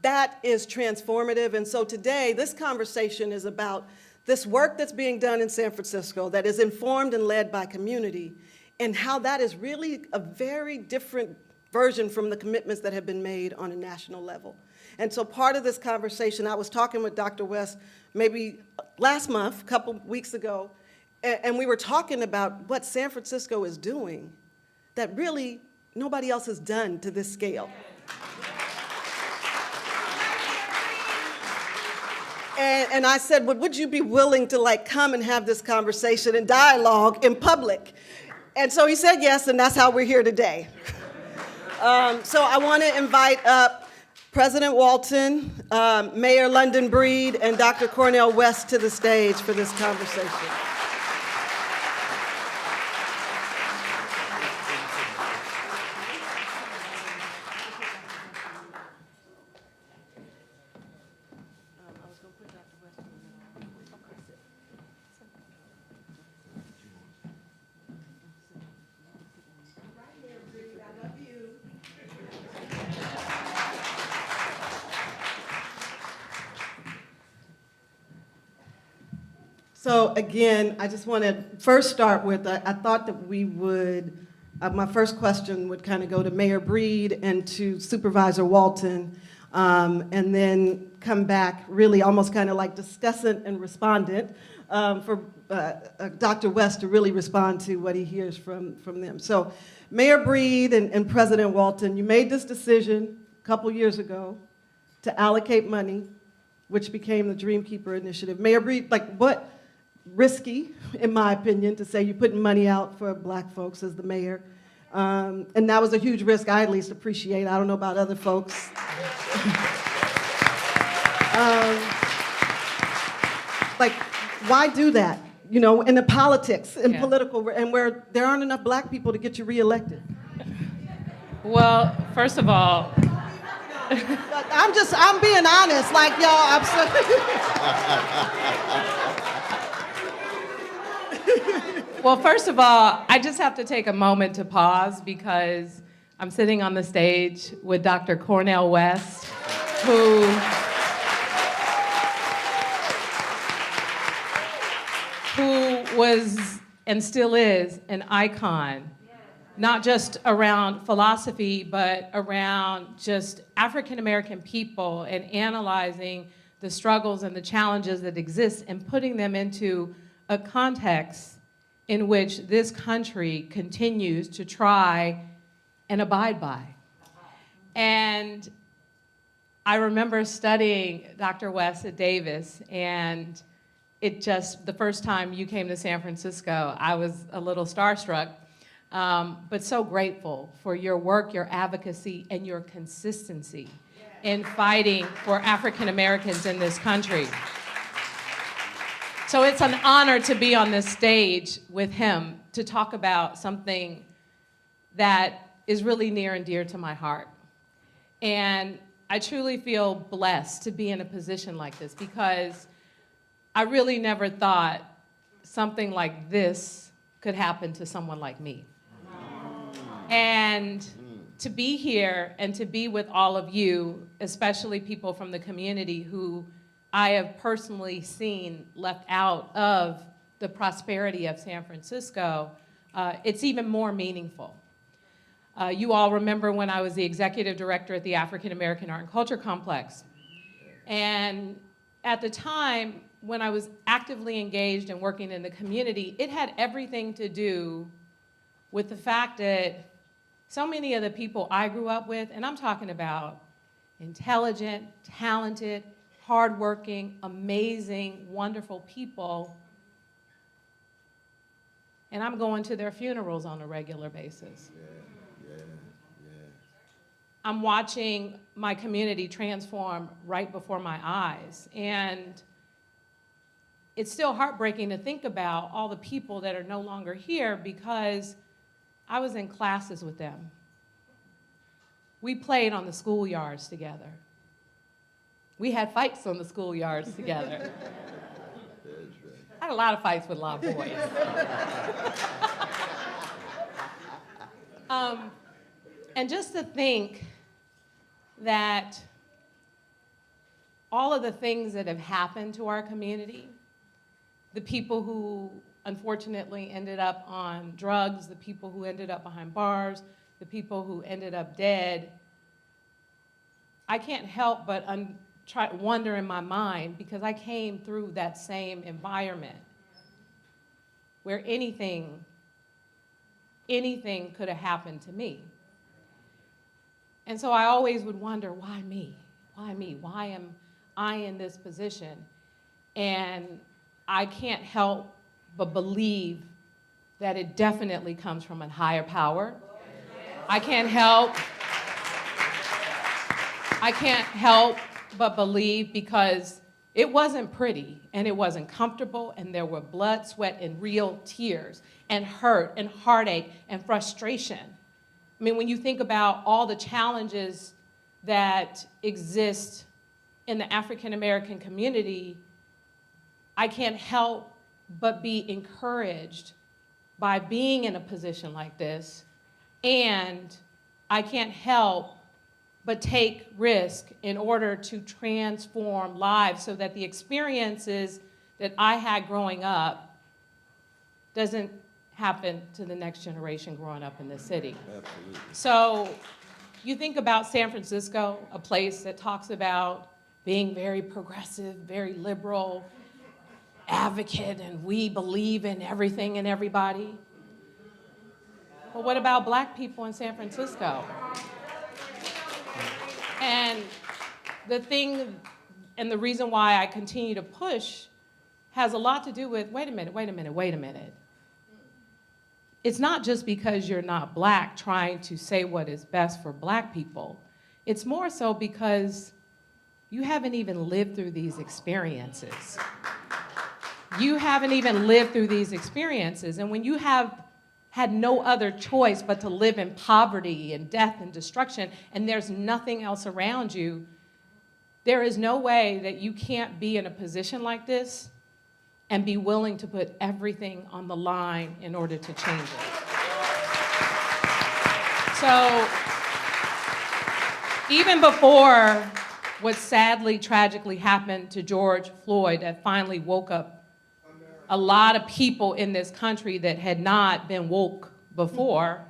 That is transformative. And so today, this conversation is about this work that's being done in San Francisco that is informed and led by community, and how that is really a very different version from the commitments that have been made on a national level. And so part of this conversation, I was talking with Dr. West maybe last month, a couple weeks ago, and we were talking about what San Francisco is doing that really nobody else has done to this scale. And I said, well, would you be willing to come and have this conversation and dialogue in public? And so he said yes, and that's how we're here today. So I want to invite up President Walton, Mayor London Breed, and Dr. Cornel West to the stage for this conversation. So again, I just want to first start with, I thought that we would, my first question would kind of go to Mayor Breed and to Supervisor Walton, and then come back really almost kind of like discussant and respondent for Dr. West to really respond to what he hears from them. So Mayor Breed and President Walton, you made this decision a couple years ago to allocate money, which became the Dreamkeeper Initiative. Mayor Breed, what risky, in my opinion, to say you're putting money out for Black folks as the mayor. And that was a huge risk I at least appreciate. I don't know about other folks. Why do that? In the politics, in political, and where there aren't enough Black people to get you reelected. Well, first of all, I'm being honest, y'all, well, first of all, I just have to take a moment to pause because I'm sitting on the stage with Dr. Cornel West, who was and still is an icon, not just around philosophy, but around just African American people and analyzing the struggles and the challenges that exist and putting them into a context in which this country continues to try and abide by. And I remember studying Dr. West at Davis, and the first time you came to San Francisco, I was a little starstruck, but so grateful for your work, your advocacy, and your consistency in fighting for African Americans in this country. So it's an honor to be on this stage with him to talk about something that is really near and dear to my heart. And I truly feel blessed to be in a position like this because I really never thought something like this could happen to someone like me. And to be here and to be with all of you, especially people from the community who I have personally seen left out of the prosperity of San Francisco, it's even more meaningful. You all remember when I was the executive director at the African American Art and Culture Complex. And at the time, when I was actively engaged and working in the community, it had everything to do with the fact that so many of the people I grew up with, and I'm talking about intelligent, talented, hardworking, amazing, wonderful people, and I'm going to their funerals on a regular basis. I'm watching my community transform right before my eyes, and it's still heartbreaking to think about all the people that are no longer here because I was in classes with them. We played on the schoolyards together. We had fights on the schoolyards together. I had a lot of fights with a lot of boys. And just to think that all of the things that have happened to our community, the people who unfortunately ended up on drugs, the people who ended up behind bars, the people who ended up dead, I can't help but wonder in my mind, because I came through that same environment where anything could have happened to me. And so I always would wonder, why me? Why me? Why am I in this position? And I can't help but believe that it definitely comes from a higher power. I can't help but believe, because it wasn't pretty and it wasn't comfortable, and there were blood, sweat, and real tears and hurt and heartache and frustration. I mean, when you think about all the challenges that exist in the African American community, I can't help but be encouraged by being in a position like this, and I can't help but take risk in order to transform lives so that the experiences that I had growing up doesn't happen to the next generation growing up in this city. Absolutely. So you think about San Francisco, a place that talks about being very progressive, very liberal, advocate, and we believe in everything and everybody. But what about Black people in San Francisco? And the thing, and the reason why I continue to push has a lot to do with, wait a minute. It's not just because you're not Black trying to say what is best for Black people. It's more so because you haven't even lived through these experiences. You haven't even lived through these experiences. And when you have had no other choice but to live in poverty and death and destruction, and there's nothing else around you, there is no way that you can't be in a position like this and be willing to put everything on the line in order to change it. So, even before what sadly, tragically happened to George Floyd, that finally woke up a lot of people in this country that had not been woke before.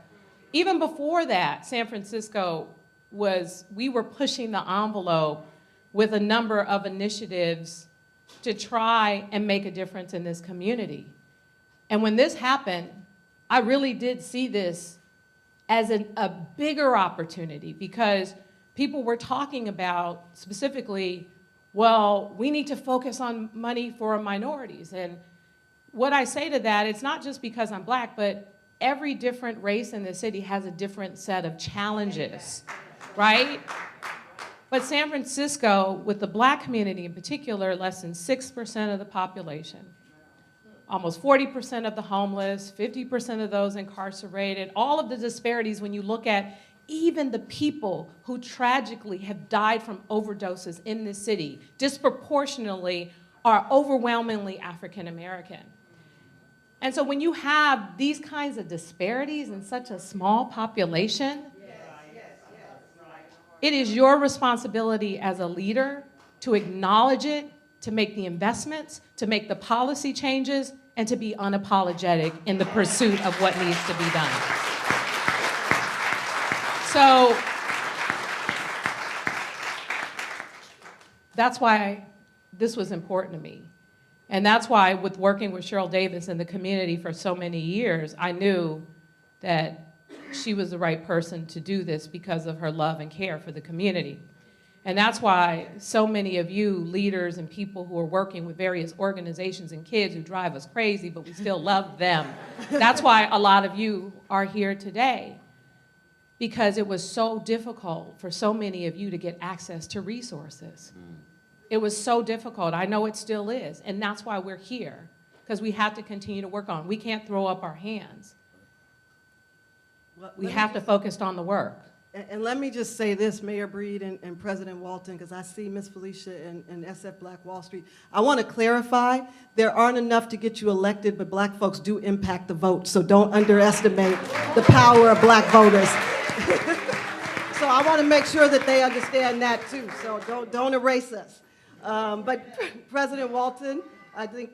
Even before that, San Francisco we were pushing the envelope with a number of initiatives to try and make a difference in this community. And when this happened, I really did see this as a bigger opportunity, because people were talking about specifically, well, we need to focus on money for minorities. And what I say to that, it's not just because I'm Black, but every different race in the city has a different set of challenges, right? But San Francisco, with the Black community in particular, less than 6% of the population, almost 40% of the homeless, 50% of those incarcerated, all of the disparities when you look at even the people who tragically have died from overdoses in this city, disproportionately are overwhelmingly African American. And so when you have these kinds of disparities in such a small population, it is your responsibility as a leader to acknowledge it, to make the investments, to make the policy changes, and to be unapologetic in the pursuit of what needs to be done. So that's why this was important to me. And that's why, with working with Cheryl Davis in the community for so many years, I knew that she was the right person to do this because of her love and care for the community. And that's why so many of you leaders and people who are working with various organizations and kids who drive us crazy, but we still love them, that's why a lot of you are here today, because it was so difficult for so many of you to get access to resources. It was so difficult. I know it still is. And that's why we're here, because we have to continue to work on it. We can't throw up our hands. We have to focus on the work. And let me just say this, Mayor Breed and President Walton, because I see Ms. Felicia and SF Black Wall Street. I want to clarify, there aren't enough to get you elected, but black folks do impact the vote, so don't underestimate the power of black voters. So I want to make sure that they understand that too, so don't erase us. But President Walton, I think.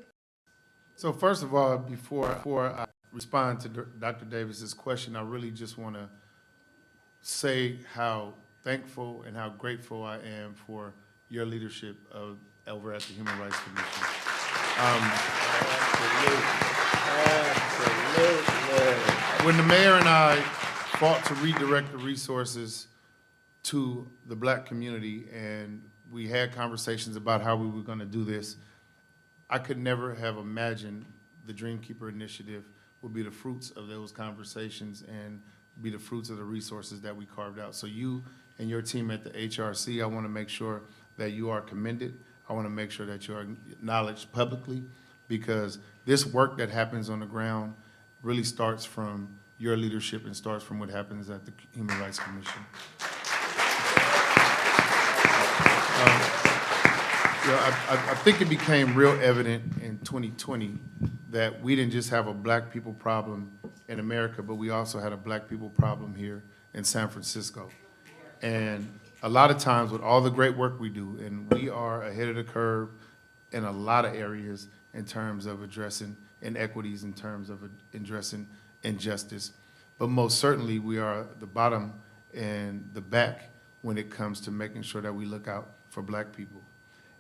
So first of all, before I respond to Dr. Davis's question, I really just want to say how thankful and how grateful I am for your leadership over at the Human Rights Commission. When the mayor and I fought to redirect the resources to the black community, and we had conversations about how we were going to do this, I could never have imagined the Dreamkeeper Initiative would be the fruits of those conversations and be the fruits of the resources that we carved out. So you and your team at the HRC, I want to make sure that you are commended. I want to make sure that you are acknowledged publicly, because this work that happens on the ground really starts from your leadership and starts from what happens at the Human Rights Commission. I think it became real evident in 2020 that we didn't just have a black people problem in America, but we also had a black people problem here in San Francisco. And a lot of times with all the great work we do, and we are ahead of the curve in a lot of areas in terms of addressing inequities, in terms of addressing injustice, but most certainly we are the bottom and the back when it comes to making sure that we look out for black people.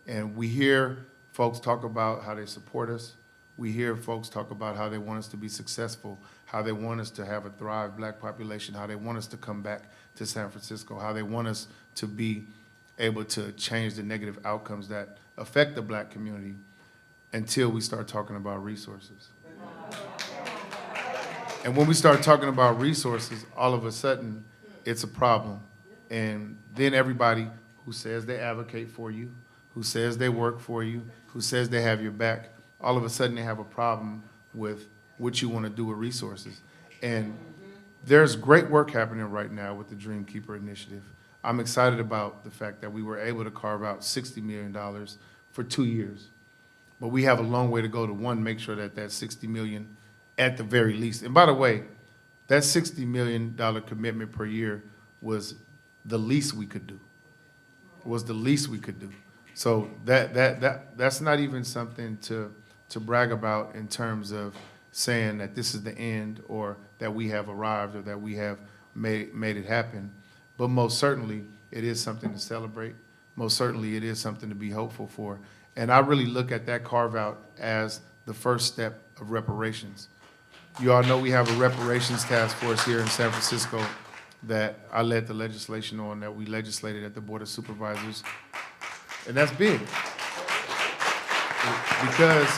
And we hear folks talk about how they support us. We hear folks talk about how they want us to be successful, how they want us to have a thrived black population, how they want us to come back to San Francisco, how they want us to be able to change the negative outcomes that affect the black community, until we start talking about resources. And when we start talking about resources, all of a sudden, it's a problem. And then everybody who says they advocate for you, who says they work for you, who says they have your back, all of a sudden they have a problem with what you want to do with resources. And there's great work happening right now with the Dreamkeeper Initiative. I'm excited about the fact that we were able to carve out $60 million for 2 years. But we have a long way to go to, one, make sure that that $60 million at the very least. And by the way, that $60 million commitment per year was the least we could do. Was the least we could do. So that's not even something to brag about in terms of saying that this is the end, or that we have arrived, or that we have made it happen. But most certainly, it is something to celebrate. Most certainly, it is something to be hopeful for. And I really look at that carve-out as the first step of reparations. You all know we have a reparations task force here in San Francisco that I led the legislation on, that we legislated at the Board of Supervisors. And that's big, because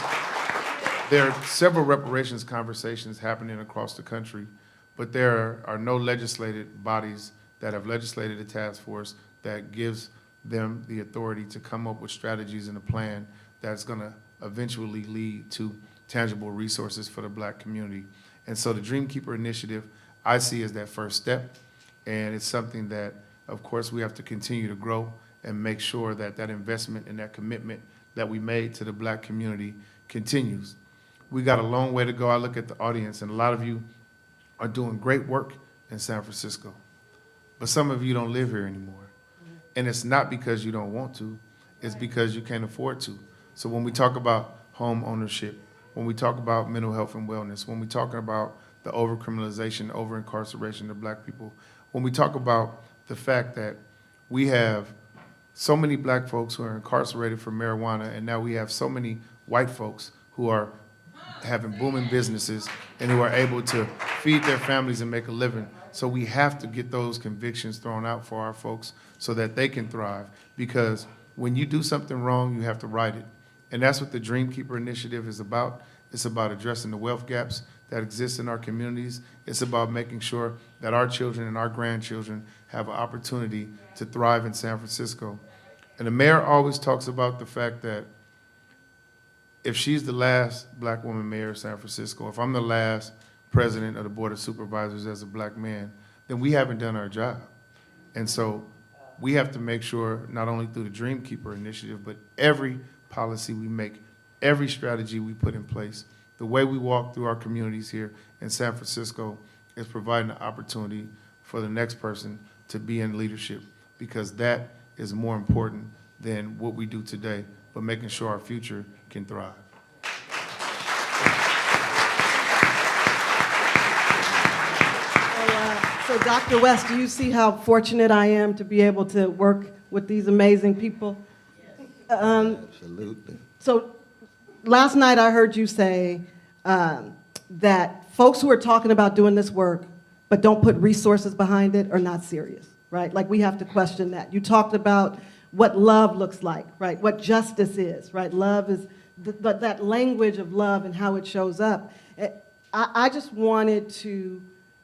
there are several reparations conversations happening across the country, but there are no legislated bodies that have legislated a task force that gives them the authority to come up with strategies and a plan that's going to eventually lead to tangible resources for the black community. And so the Dreamkeeper Initiative, I see as that first step, and it's something that, of course, we have to continue to grow and make sure that that investment and that commitment that we made to the black community continues. We got a long way to go. I look at the audience, and a lot of you are doing great work in San Francisco, but some of you don't live here anymore. And it's not because you don't want to, it's because you can't afford to. So when we talk about home ownership, when we talk about mental health and wellness, when we talk about the over-criminalization, over-incarceration of black people, when we talk about the fact that we have so many black folks who are incarcerated for marijuana, and now we have so many white folks who are having booming businesses and who are able to feed their families and make a living. So we have to get those convictions thrown out for our folks so that they can thrive. Because when you do something wrong, you have to right it. And that's what the Dreamkeeper Initiative is about. It's about addressing the wealth gaps that exist in our communities. It's about making sure that our children and our grandchildren have an opportunity to thrive in San Francisco. And the mayor always talks about the fact that if she's the last black woman mayor of San Francisco, if I'm the last president of the Board of Supervisors as a black man, then we haven't done our job. And so we have to make sure, not only through the Dream Keeper initiative, but every policy we make, every strategy we put in place, the way we walk through our communities here in San Francisco is providing an opportunity for the next person to be in leadership, because that is more important than what we do today, but making sure our future can thrive. So Dr. West, do you see how fortunate I am to be able to work with these amazing people? Absolutely. So last night I heard you say that folks who are talking about doing this work but don't put resources behind it are not serious, right? Like, we have to question that. You talked about what love looks like, right? What justice is, right? Love is that language of love and how it shows up. I just wanted to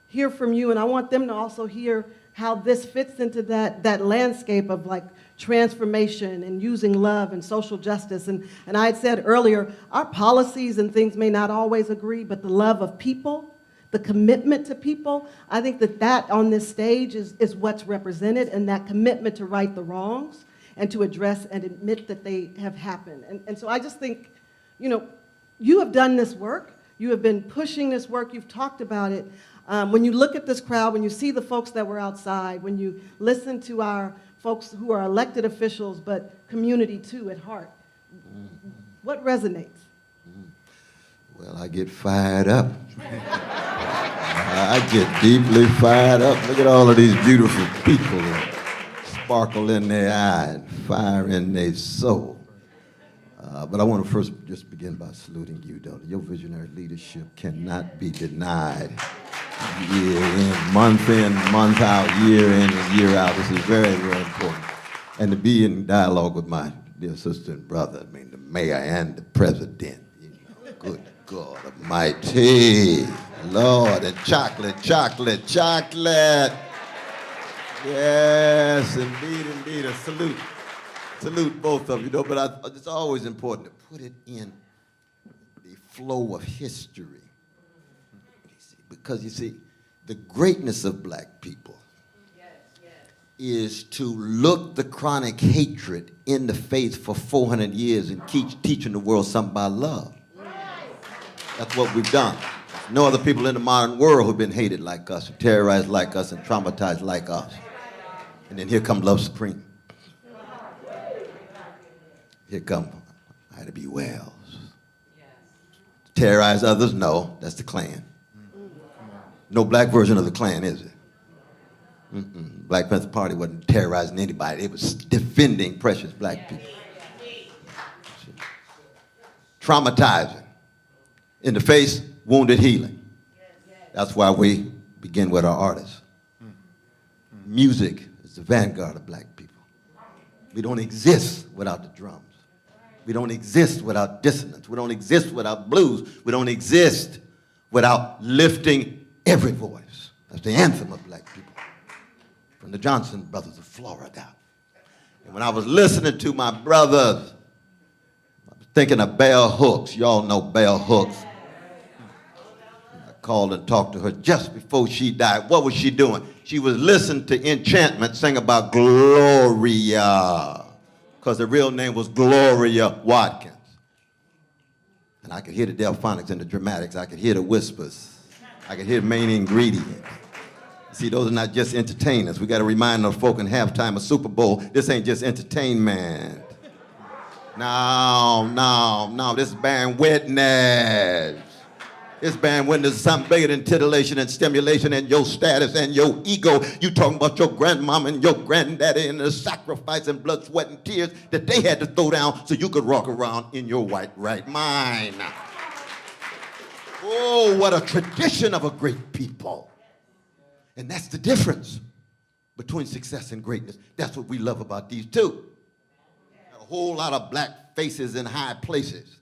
hear from you, and I want them to also hear how this fits into that landscape of like transformation and using love and social justice. And I had said earlier, our policies and things may not always agree, but the love of people, the commitment to people, I think that on this stage is what's represented, and that commitment to right the wrongs and to address and admit that they have happened. And so I just think, you have done this work. You have been pushing this work. You've talked about it. When you look at this crowd, when you see the folks that were outside, when you listen to our folks who are elected officials, but community too at heart, what resonates? Well, I get fired up. I get deeply fired up. Look at all of these beautiful people. Sparkle in their eye and fire in their soul. But I want to first just begin by saluting you, Daughter. Your visionary leadership cannot be denied. Year in, month out, year in and year out. This is very, very important. And to be in dialogue with my dear sister and brother, the mayor and the president. Good God Almighty. Lord, and chocolate. Yes, indeed, a salute. Salute both of you, but it's always important to put it in the flow of history. Because you see, the greatness of black people is to look the chronic hatred in the face for 400 years and keep teaching the world something about love. That's what we've done. No other people in the modern world who've been hated like us, terrorized like us, and traumatized like us. And then here comes Love Supreme. Here come Ida B. Wells. Terrorize others? No, that's the Klan. No black version of the Klan, is it? Black Panther Party wasn't terrorizing anybody. It was defending precious black people. Traumatizing. In the face, wounded healing. That's why we begin with our artists. Music is the vanguard of black people. We don't exist without the drums. We don't exist without dissonance. We don't exist without blues. We don't exist without lifting every voice. That's the anthem of black people. From the Johnson brothers of Florida. And when I was listening to my brothers, I was thinking of Bell Hooks. Y'all know Bell Hooks. I called and talked to her just before she died. What was she doing? She was listening to Enchantment sing about Gloria, because the real name was Gloria Watkins. And I could hear the Delphonics and the dramatics. I could hear the whispers. I could hear the main ingredients. See, those are not just entertainers. We got to remind those folk in halftime of Super Bowl, this ain't just entertainment. No, this is bearing witness. This bearing witness is something bigger than titillation and stimulation and your status and your ego. You talking about your grandmama and your granddaddy and the sacrifice and blood, sweat, and tears that they had to throw down so you could walk around in your right mind. Oh, what a tradition of a great people. And that's the difference between success and greatness. That's what we love about these two. A whole lot of black faces in high places.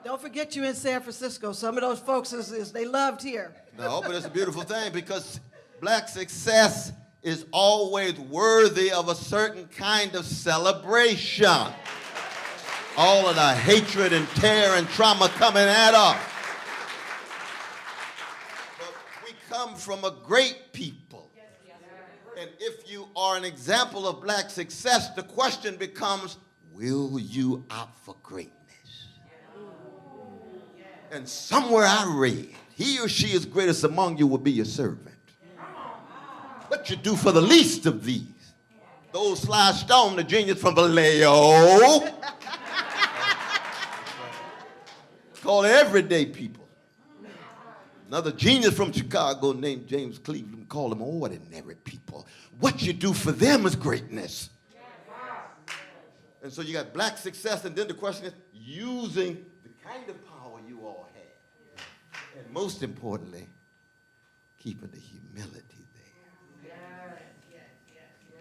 Don't forget you in San Francisco. Some of those folks, they loved here. No, but it's a beautiful thing because black success is always worthy of a certain kind of celebration. All of the hatred and terror and trauma coming at us. from a great people. And if you are an example of black success, the question becomes, will you opt for greatness? And somewhere I read, he or she is greatest among you will be your servant. What you do for the least of these, those Sly Stone, the genius from Vallejo, call everyday people. Another genius from Chicago named James Cleveland called them ordinary people. What you do for them is greatness. And so you got black success, and then the question is using the kind of power you all have. And most importantly, keeping the humility there.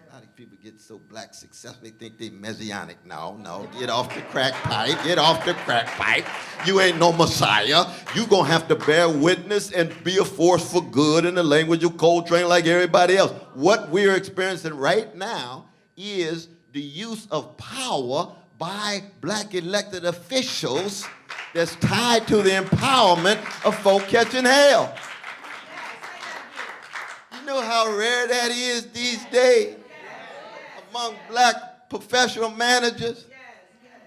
A lot of people get so black success, they think they messianic. No, get off the crack pipe, get off the crack pipe. You ain't no Messiah. You gonna have to bear witness and be a force for good in the language of Coltrane like everybody else. What we're experiencing right now is the use of power by black elected officials that's tied to the empowerment of folk catching hell. You know how rare that is these days among black professional managers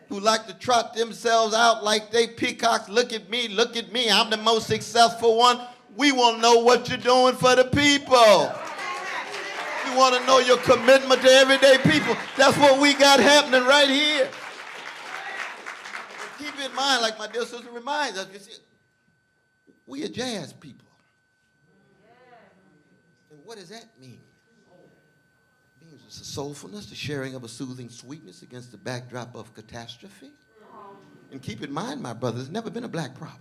who like to trot themselves out like they peacocks. Look at me, I'm the most successful one. We want to know what you're doing for the people. We want to know your commitment to everyday people. That's what we got happening right here. Keep in mind, like my dear sister reminds us, you see, we are jazz people. And what does that mean? It means it's a soulfulness, the sharing of a soothing sweetness against the backdrop of catastrophe. And keep in mind, my brother, there's never been a black problem.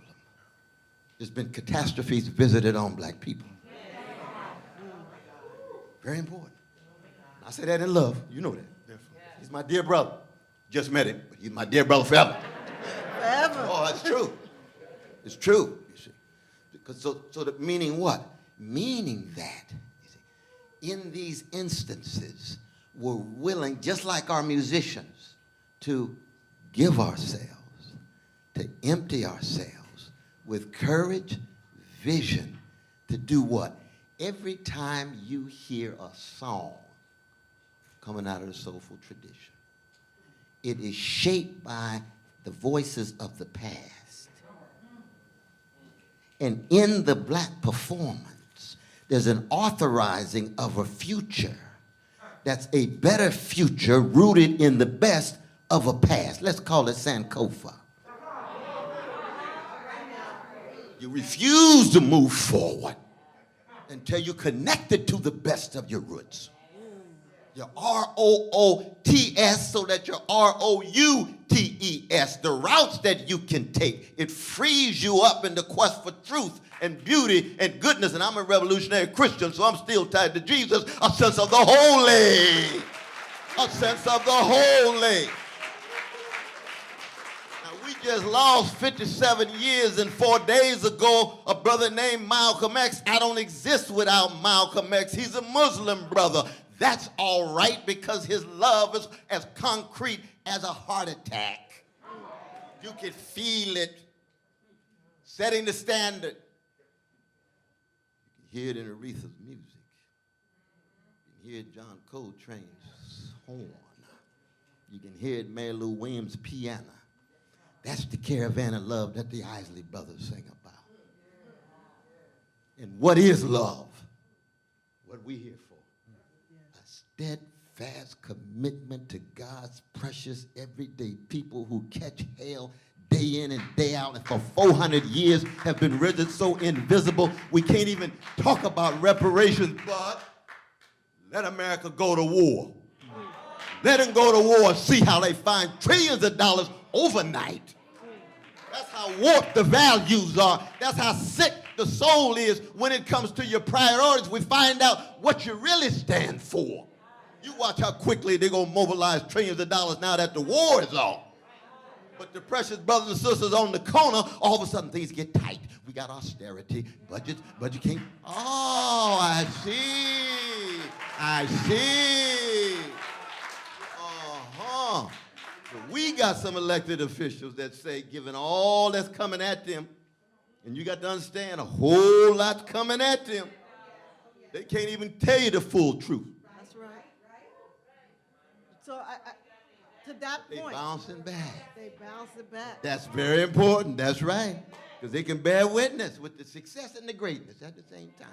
There's been catastrophes visited on black people. Very important. I say that in love. You know that. He's my dear brother. Just met him, but he's my dear brother forever. Forever. Oh, that's true. It's true, you see. Because so the meaning what? Meaning that, you see, in these instances, we're willing, just like our musicians, to give ourselves, to empty ourselves with courage, vision, to do what? Every time you hear a song coming out of the soulful tradition, it is shaped by the voices of the past. And in the black performance, there's an authorizing of a future that's a better future rooted in the best of a past. Let's call it Sankofa. You refuse to move forward until you're connected to the best of your roots. Your R-O-O-T-S so that your R-O-U-T-E-S, the routes that you can take, it frees you up in the quest for truth and beauty and goodness. And I'm a revolutionary Christian, so I'm still tied to Jesus, a sense of the holy. A sense of the holy. We just lost 57 years, and 4 days ago, a brother named Malcolm X. I don't exist without Malcolm X. He's a Muslim brother. That's all right because his love is as concrete as a heart attack. You can feel it setting the standard. You can hear it in Aretha's music. You can hear John Coltrane's horn. You can hear it in Mary Lou Williams' piano. That's the caravan of love that the Isley brothers sing about. And what is love? What we here for? A steadfast commitment to God's precious everyday people who catch hell day in and day out, and for 400 years have been rendered so invisible we can't even talk about reparations. But let America go to war. Let them go to war and see how they find trillions of dollars overnight. That's how warped the values are. That's how sick the soul is when it comes to your priorities. We find out what you really stand for. You watch how quickly they're going to mobilize trillions of dollars now that the war is on. But the precious brothers and sisters on the corner, all of a sudden things get tight. We got austerity, budget can't. Oh, I see. I see. Uh-huh. But we got some elected officials that say, given all that's coming at them, and you got to understand a whole lot's coming at them, They can't even tell you the full truth. That's right. So to that They point, bouncing back. they bounce it back. That's very important. That's right. Because they can bear witness with the success and the greatness at the same time.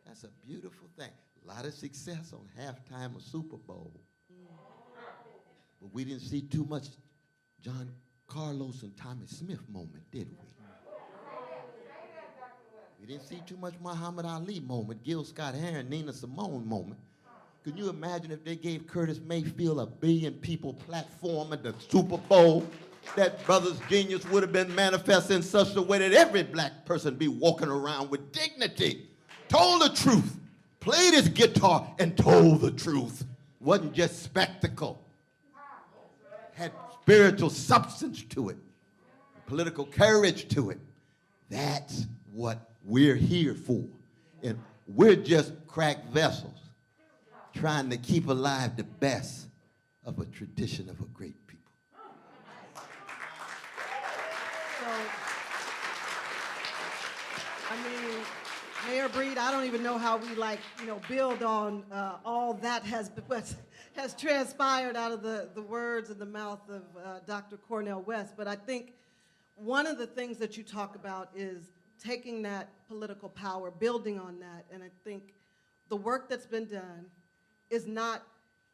That's a beautiful thing. A lot of success on halftime of Super Bowl. But we didn't see too much John Carlos and Tommy Smith moment, did we? We didn't see too much Muhammad Ali moment, Gil Scott-Heron, Nina Simone moment. Can you imagine if they gave Curtis Mayfield a billion people platform at the Super Bowl? That brother's genius would have been manifest in such a way that every black person be walking around with dignity, told the truth, played his guitar and told the truth. Wasn't just spectacle. Had spiritual substance to it, political courage to it. That's what we're here for. And we're just cracked vessels trying to keep alive the best of a tradition of a great people. So, I mean, Mayor Breed, I don't even know how we build on all that has transpired out of the words and the mouth of Dr. Cornel West. But I think one of the things that you talk about is taking that political power, building on that, and I think the work that's been done is not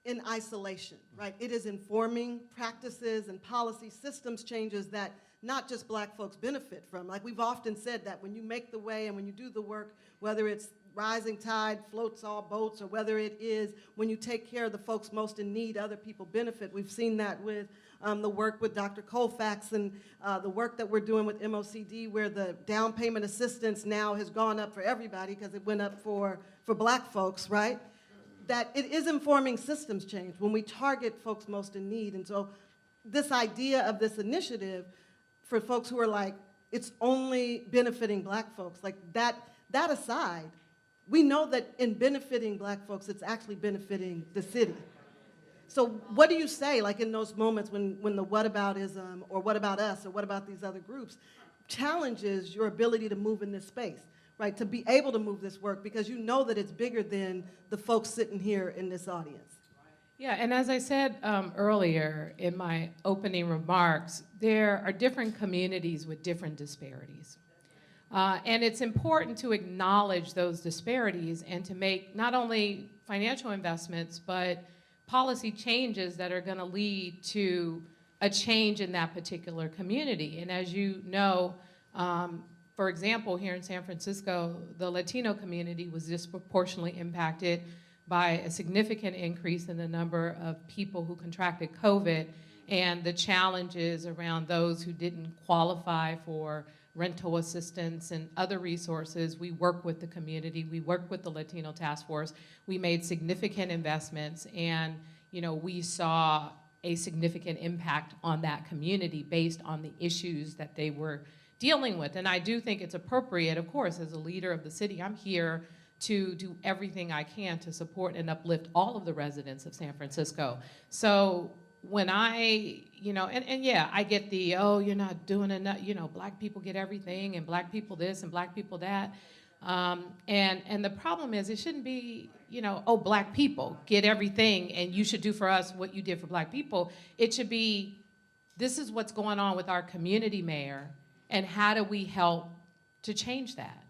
in isolation, right? It is informing practices and policy systems changes that not just black folks benefit from. Like we've often said that when you make the way and when you do the work, whether it's rising tide floats all boats or whether it is when you take care of the folks most in need, other people benefit. We've seen that with the work with Dr. Colfax and the work that we're doing with MOCD where the down payment assistance now has gone up for everybody because it went up for black folks, right? That it is informing systems change when we target folks most in need. And so this idea of this initiative for folks who are like, it's only benefiting black folks, like that aside, we know that in benefiting black folks, it's actually benefiting the city. So what do you say, like in those moments when the whataboutism or what about us or what about these other groups challenges your ability to move in this space? Right, to be able to move this work because you know that it's bigger than the folks sitting here in this audience. Yeah, and as I said earlier in my opening remarks, there are different communities with different disparities. And it's important to acknowledge those disparities and to make not only financial investments, but policy changes that are going to lead to a change in that particular community. And as you know, for example, here in San Francisco, the Latino community was disproportionately impacted by a significant increase in the number of people who contracted COVID and the challenges around those who didn't qualify for rental assistance and other resources. We work with the community, we work with the Latino Task Force. We made significant investments and we saw a significant impact on that community based on the issues that they were dealing with. And I do think it's appropriate, of course, as a leader of the city, I'm here to do everything I can to support and uplift all of the residents of San Francisco. So when I, yeah, I get you're not doing enough, black people get everything and black people this and black people that. And the problem is it shouldn't be, black people get everything and you should do for us what you did for black people. It should be, this is what's going on with our community mayor and how do we help to change that?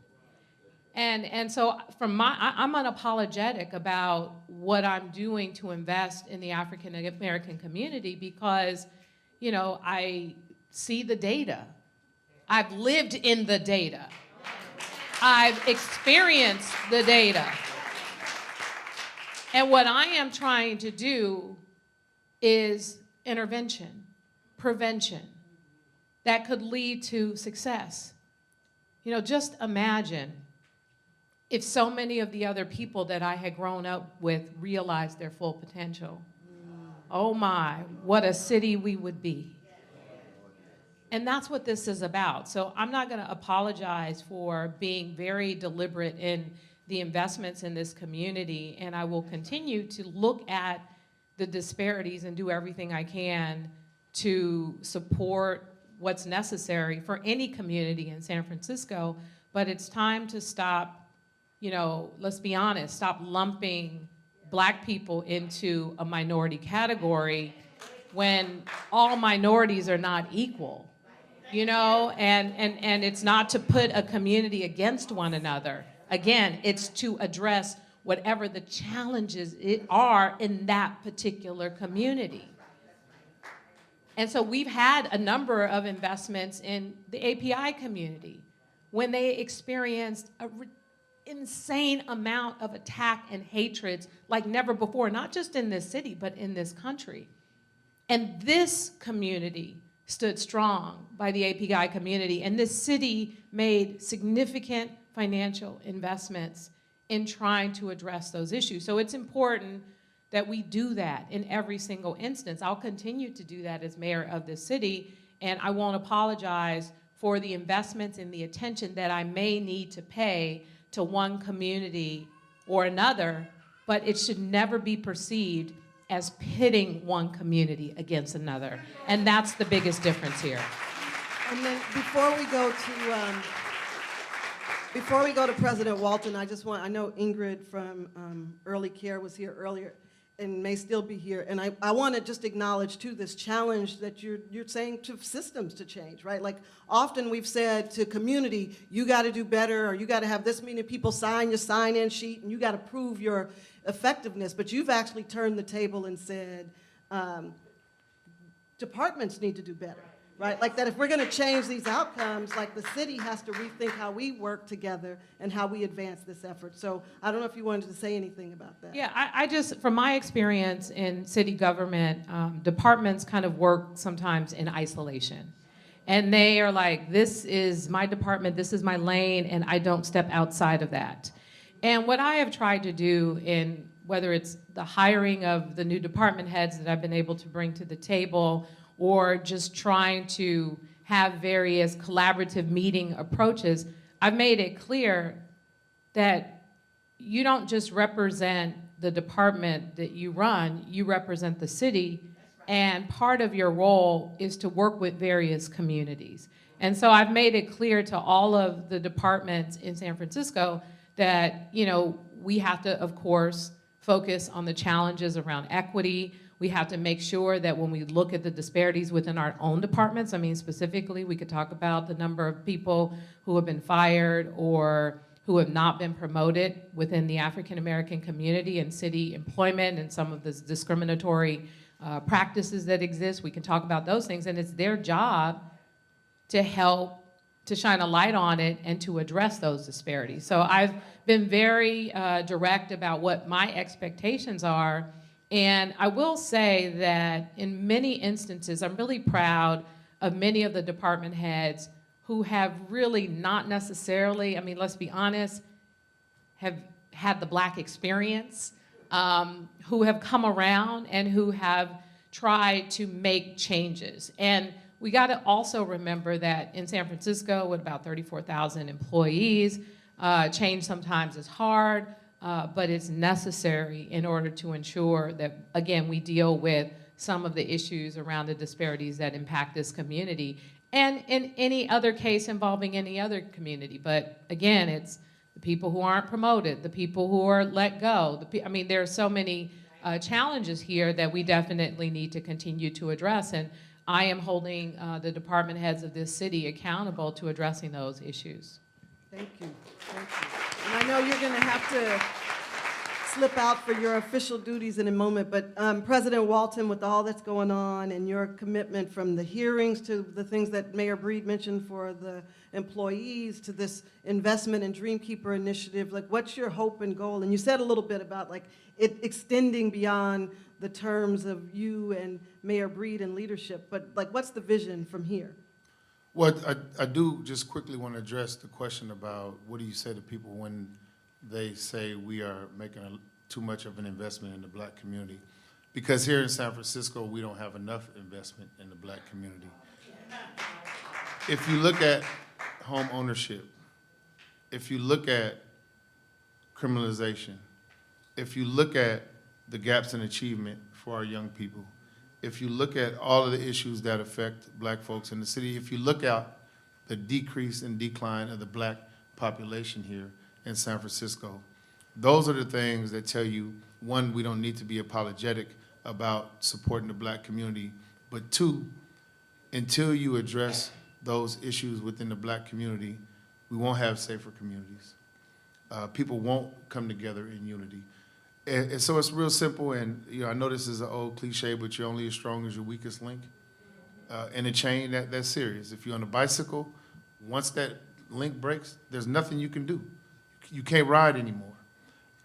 And so I'm unapologetic about what I'm doing to invest in the African American community because, I see the data. I've lived in the data. I've experienced the data. And what I am trying to do is intervention, prevention, that could lead to success. Just imagine if so many of the other people that I had grown up with realized their full potential. Oh my, what a city we would be. And that's what this is about. So I'm not going to apologize for being very deliberate in the investments in this community, and I will continue to look at the disparities and do everything I can to support what's necessary for any community in San Francisco, but it's time to stop let's be honest, stop lumping Black people into a minority category when all minorities are not equal, and it's not to put a community against one another. Again, it's to address whatever the challenges are in that particular community. And so we've had a number of investments in the API community when they experienced an insane amount of attack and hatred like never before, not just in this city, but in this country. And this community stood strong by the API community, and this city made significant financial investments in trying to address those issues. So it's important that we do that in every single instance. I'll continue to do that as mayor of this city, and I won't apologize for the investments and the attention that I may need to pay to one community or another, but it should never be perceived as pitting one community against another. And that's the biggest difference here. And then before we go to President Walton, I know Ingrid from Early Care was here earlier and may still be here. And I want to just acknowledge too this challenge that you're saying to systems to change, right? Like often we've said to community, you got to do better, or you got to have this many people sign your sign-in sheet, and you got to prove your effectiveness. But you've actually turned the table and said departments need to do better. Right, like that if we're going to change these outcomes, like the city has to rethink how we work together and how we advance this effort. So I don't know if you wanted to say anything about that. Yeah, I just, from my experience in city government, departments kind of work sometimes in isolation. And they are like, this is my department, this is my lane, and I don't step outside of that. And what I have tried to do in, whether it's the hiring of the new department heads that I've been able to bring to the table, or just trying to have various collaborative meeting approaches, I've made it clear that you don't just represent the department that you run, you represent the city, and part of your role is to work with various communities. And so I've made it clear to all of the departments in San Francisco that, we have to, of course, focus on the challenges around equity. We have to make sure that when we look at the disparities within our own departments, specifically, we could talk about the number of people who have been fired or who have not been promoted within the African American community and city employment and some of the discriminatory practices that exist. We can talk about those things, and it's their job to help to shine a light on it and to address those disparities. So I've been very direct about what my expectations are. And I will say that in many instances, I'm really proud of many of the department heads who have really not necessarily, let's be honest, have had the Black experience, who have come around and who have tried to make changes. And we got to also remember that in San Francisco, with about 34,000 employees, change sometimes is hard. But it's necessary in order to ensure that, again, we deal with some of the issues around the disparities that impact this community, and in any other case involving any other community. But again, it's the people who aren't promoted, the people who are let go. There are so many challenges here that we definitely need to continue to address, and I am holding the department heads of this city accountable to addressing those issues. Thank you. Thank you. And I know you're going to have to slip out for your official duties in a moment, but President Walton, with all that's going on and your commitment from the hearings to the things that Mayor Breed mentioned for the employees to this investment in Dreamkeeper initiative, like what's your hope and goal? And you said a little bit about like it extending beyond the terms of you and Mayor Breed and leadership, but like what's the vision from here? Well, I do just quickly want to address the question about what do you say to people when they say we are making too much of an investment in the Black community? Because here in San Francisco, we don't have enough investment in the Black community. If you look at home ownership, if you look at criminalization, if you look at the gaps in achievement for our young people, if you look at all of the issues that affect Black folks in the city, if you look at the decrease and decline of the Black population here, in San Francisco. Those are the things that tell you, one, we don't need to be apologetic about supporting the black community, but two, until you address those issues within the black community, we won't have safer communities. People won't come together in unity. And so it's real simple, and I know this is an old cliche, but you're only as strong as your weakest link. In a chain, that's serious. If you're on a bicycle, once that link breaks, there's nothing you can do. You can't ride anymore.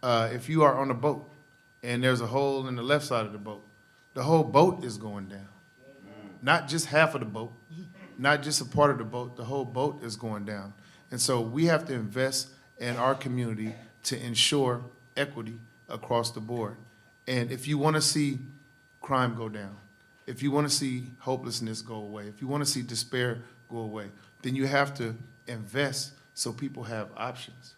If you are on a boat and there's a hole in the left side of the whole boat is going down. Not just half of the boat, not just a part of the boat, the whole boat is going down. And so we have to invest in our community to ensure equity across the board. And if you want to see crime go down, if you want to see hopelessness go away, if you want to see despair go away, then you have to invest so people have options.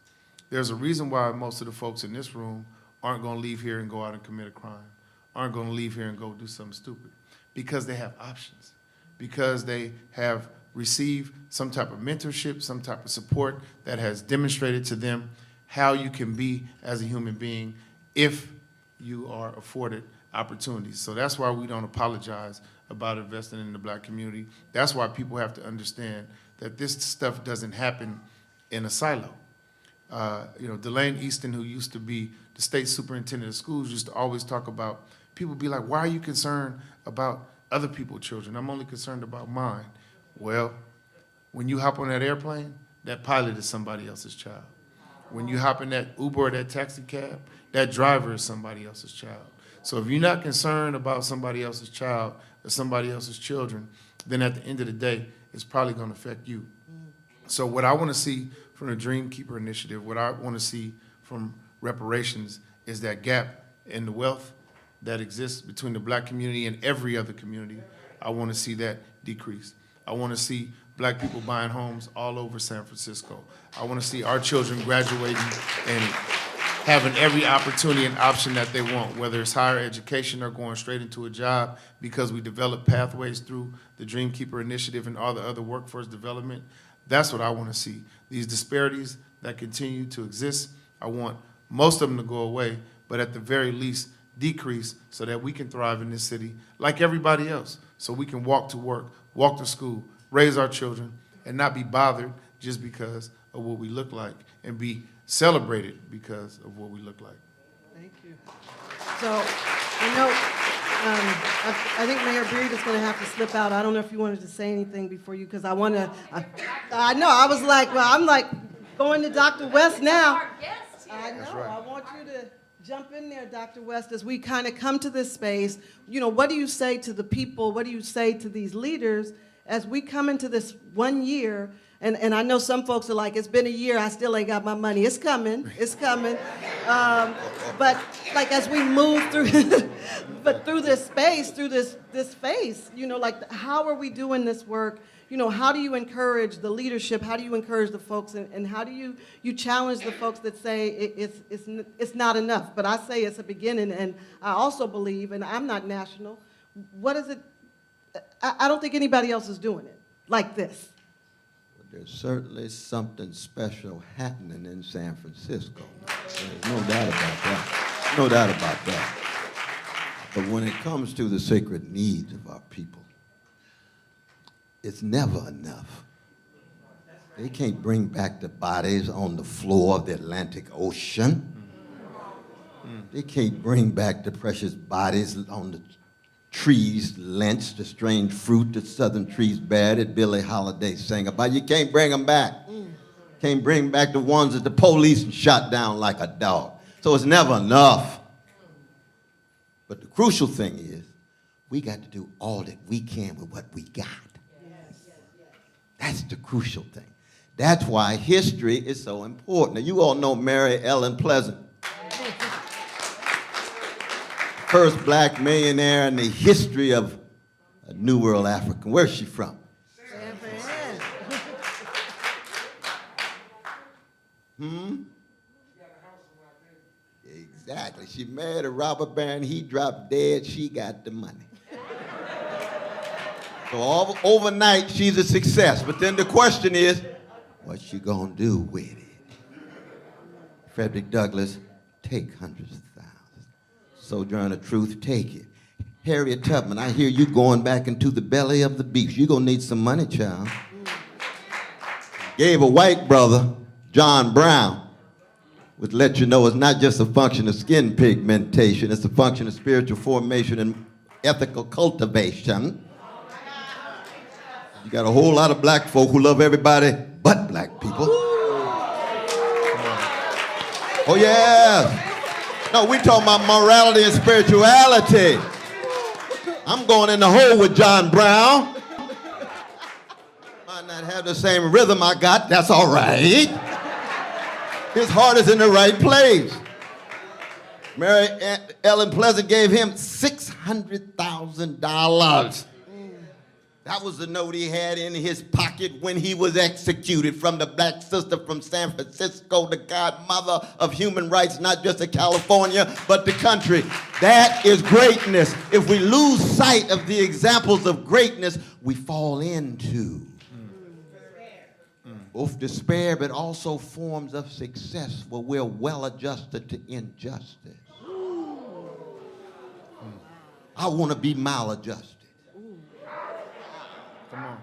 There's a reason why most of the folks in this room aren't going to leave here and go out and commit a crime, aren't going to leave here and go do something stupid, because they have options, because they have received some type of mentorship, some type of support that has demonstrated to them how you can be as a human being if you are afforded opportunities. So that's why we don't apologize about investing in the black community. That's why people have to understand that this stuff doesn't happen in a silo. Delane Easton, who used to be the state superintendent of schools, used to always talk about, people be like, why are you concerned about other people's children? I'm only concerned about mine. Well, when you hop on that airplane, that pilot is somebody else's child. When you hop in that Uber or that taxi cab, that driver is somebody else's child. So if you're not concerned about somebody else's child or somebody else's children, then at the end of the day, it's probably going to affect you. So what I want to see from the Dream Keeper Initiative, what I want to see from reparations is that gap in the wealth that exists between the black community and every other community. I want to see that decrease. I want to see black people buying homes all over San Francisco. I want to see our children graduating and having every opportunity and option that they want, whether it's higher education or going straight into a job, because we develop pathways through the Dream Keeper Initiative and all the other workforce development. That's what I want to see. These disparities that continue to exist, I want most of them to go away, but at the very least, decrease so that we can thrive in this city like everybody else, so we can walk to work, walk to school, raise our children, and not be bothered just because of what we look like, and be celebrated because of what we look like. Thank you. So, I think Mayor Breed is going to have to slip out. I don't know if you wanted to say anything before you, because I want to, I know, I was like, well, I'm like going to Dr. West now. I know, right. I want you to jump in there, Dr. West, as we kind of come to this space. What do you say to the people? What do you say to these leaders as we come into this 1 year? And I know some folks are like, it's been a year, I still ain't got my money. It's coming, it's coming. But like as we move through, but through this space, through this phase, like how are we doing this work? How do you encourage the leadership? How do you encourage the folks? And how do you challenge the folks that say it's not enough? But I say it's a beginning, and I also believe, and I'm not national, what is it? I don't think anybody else is doing it like this. There's certainly something special happening in San Francisco. There's no doubt about that. No doubt about that. But when it comes to the sacred needs of our people, it's never enough. They can't bring back the bodies on the floor of the Atlantic Ocean. They can't bring back the precious bodies on the trees lynched, the strange fruit that southern trees bear that Billie Holiday sang about. You can't bring them back. Can't bring back the ones that the police shot down like a dog. So it's never enough. But the crucial thing is, we got to do all that we can with what we got. That's the crucial thing. That's why history is so important. Now, you all know Mary Ellen Pleasant. First black millionaire in the history of a New World Africa. Where's she from? San Fran. Exactly. She married a robber baron. He dropped dead. She got the money. So overnight, she's a success. But then the question is, what's she gonna do with it? Frederick Douglass, take hundreds of thousands. Sojourner Truth, take it. Harriet Tubman, I hear you going back into the belly of the beast. You're gonna need some money, child. Gave a white brother, John Brown, would let you know it's not just a function of skin pigmentation, it's a function of spiritual formation and ethical cultivation. You got a whole lot of black folk who love everybody but black people. Oh yeah. No, we talking about morality and spirituality. I'm going in the hole with John Brown. Might not have the same rhythm I got, that's all right. His heart is in the right place. Mary Ellen Pleasant gave him $600,000. That was the note he had in his pocket when he was executed, from the black sister from San Francisco, the godmother of human rights, not just in California, but the country. That is greatness. If we lose sight of the examples of greatness, we fall into both despair, but also forms of success where we're well adjusted to injustice. I want to be maladjusted. Come on.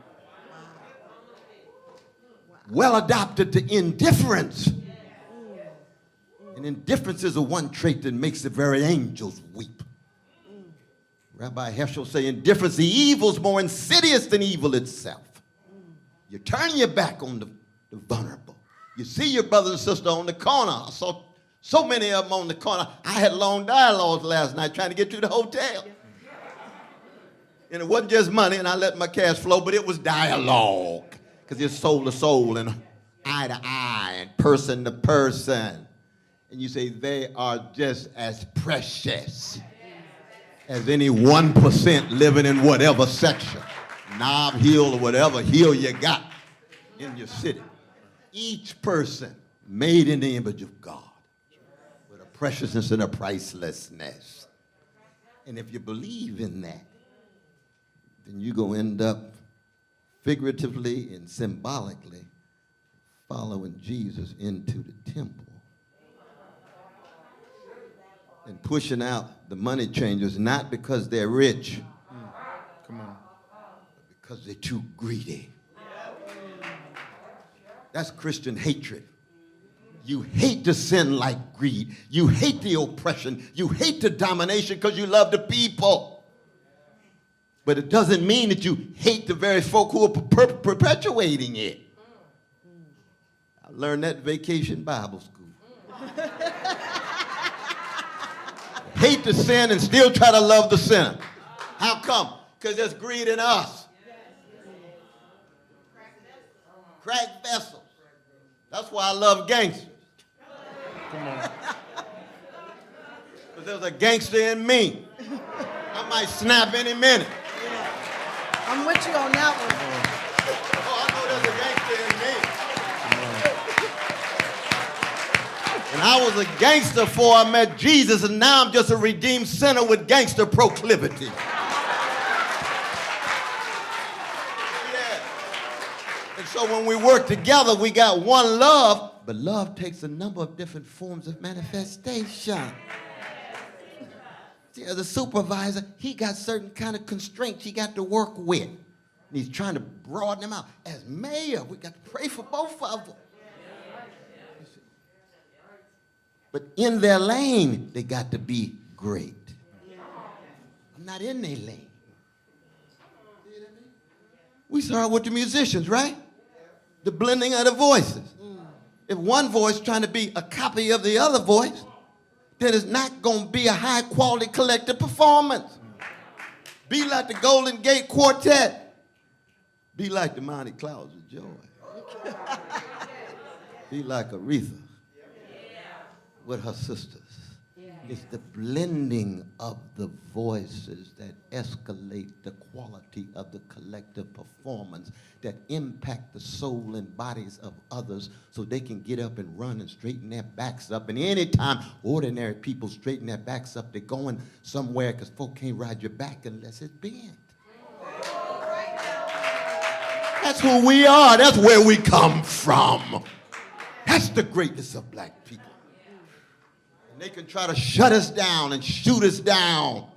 Well adopted to indifference. And indifference is the one trait that makes the very angels weep. Rabbi Heschel say indifference, the evil's more insidious than evil itself. You turn your back on the vulnerable. You see your brother and sister on the corner. I saw so many of them on the corner. I had long dialogues last night trying to get to the hotel. And it wasn't just money, and I let my cash flow, but it was dialogue. Because it's soul to soul and eye to eye and person to person. And you say they are just as precious as any 1% living in whatever section, Knob Hill or whatever hill you got in your city. Each person made in the image of God with a preciousness and a pricelessness. And if you believe in that, then you're going to end up figuratively and symbolically following Jesus into the temple and pushing out the money changers, not because they're rich, Come on. but because they're too greedy. That's Christian hatred. You hate the sin like greed. You hate the oppression. You hate the domination because you love the people. But it doesn't mean that you hate the very folk who are perpetuating it. I learned that in Vacation Bible School. Hate the sin and still try to love the sinner. How come? Because there's greed in us. Cracked vessels. That's why I love gangsters. Come on. Because there's a gangster in me. I might snap any minute. I'm with you on that one. Oh, I know there's a gangster in me. And I was a gangster before I met Jesus, and now I'm just a redeemed sinner with gangster proclivity. Yeah. And so when we work together, we got one love, but love takes a number of different forms of manifestation. See, as a supervisor, he got certain kind of constraints he got to work with. And he's trying to broaden them out. As mayor, we got to pray for both of them. But in their lane, they got to be great. I'm not in their lane. We start with the musicians, right? The blending of the voices. If one voice trying to be a copy of the other voice, then it's not going to be a high-quality collective performance. Be like the Golden Gate Quartet. Be like the Mighty Clouds of Joy. Be like Aretha with her sisters. It's the blending of the voices that escalate the quality of the collective performance that impact the soul and bodies of others so they can get up and run and straighten their backs up. And anytime ordinary people straighten their backs up, they're going somewhere because folk can't ride your back unless it's bent. That's who we are. That's where we come from. That's the greatness of black people. And they can try to shut us down and shoot us down.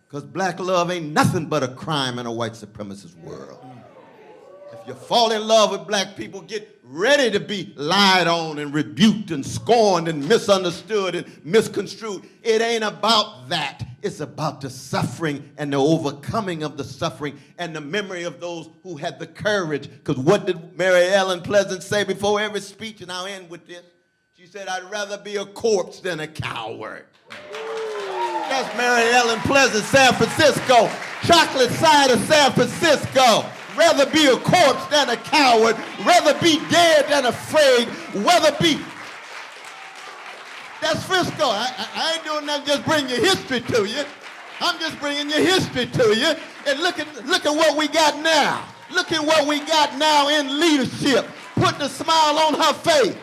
Because black love ain't nothing but a crime in a white supremacist world. If you fall in love with black people, get ready to be lied on and rebuked and scorned and misunderstood and misconstrued. It ain't about that. It's about the suffering and the overcoming of the suffering and the memory of those who had the courage. Because what did Mary Ellen Pleasant say before every speech? And I'll end with this. She said, I'd rather be a corpse than a coward. That's Mary Ellen Pleasant, San Francisco. Chocolate side of San Francisco. Rather be a corpse than a coward. Rather be dead than afraid. Rather be... That's Frisco. I ain't doing nothing, just bring your history to you. I'm just bringing your history to you. And look at what we got now. Look at what we got now in leadership. Putting a smile on her face.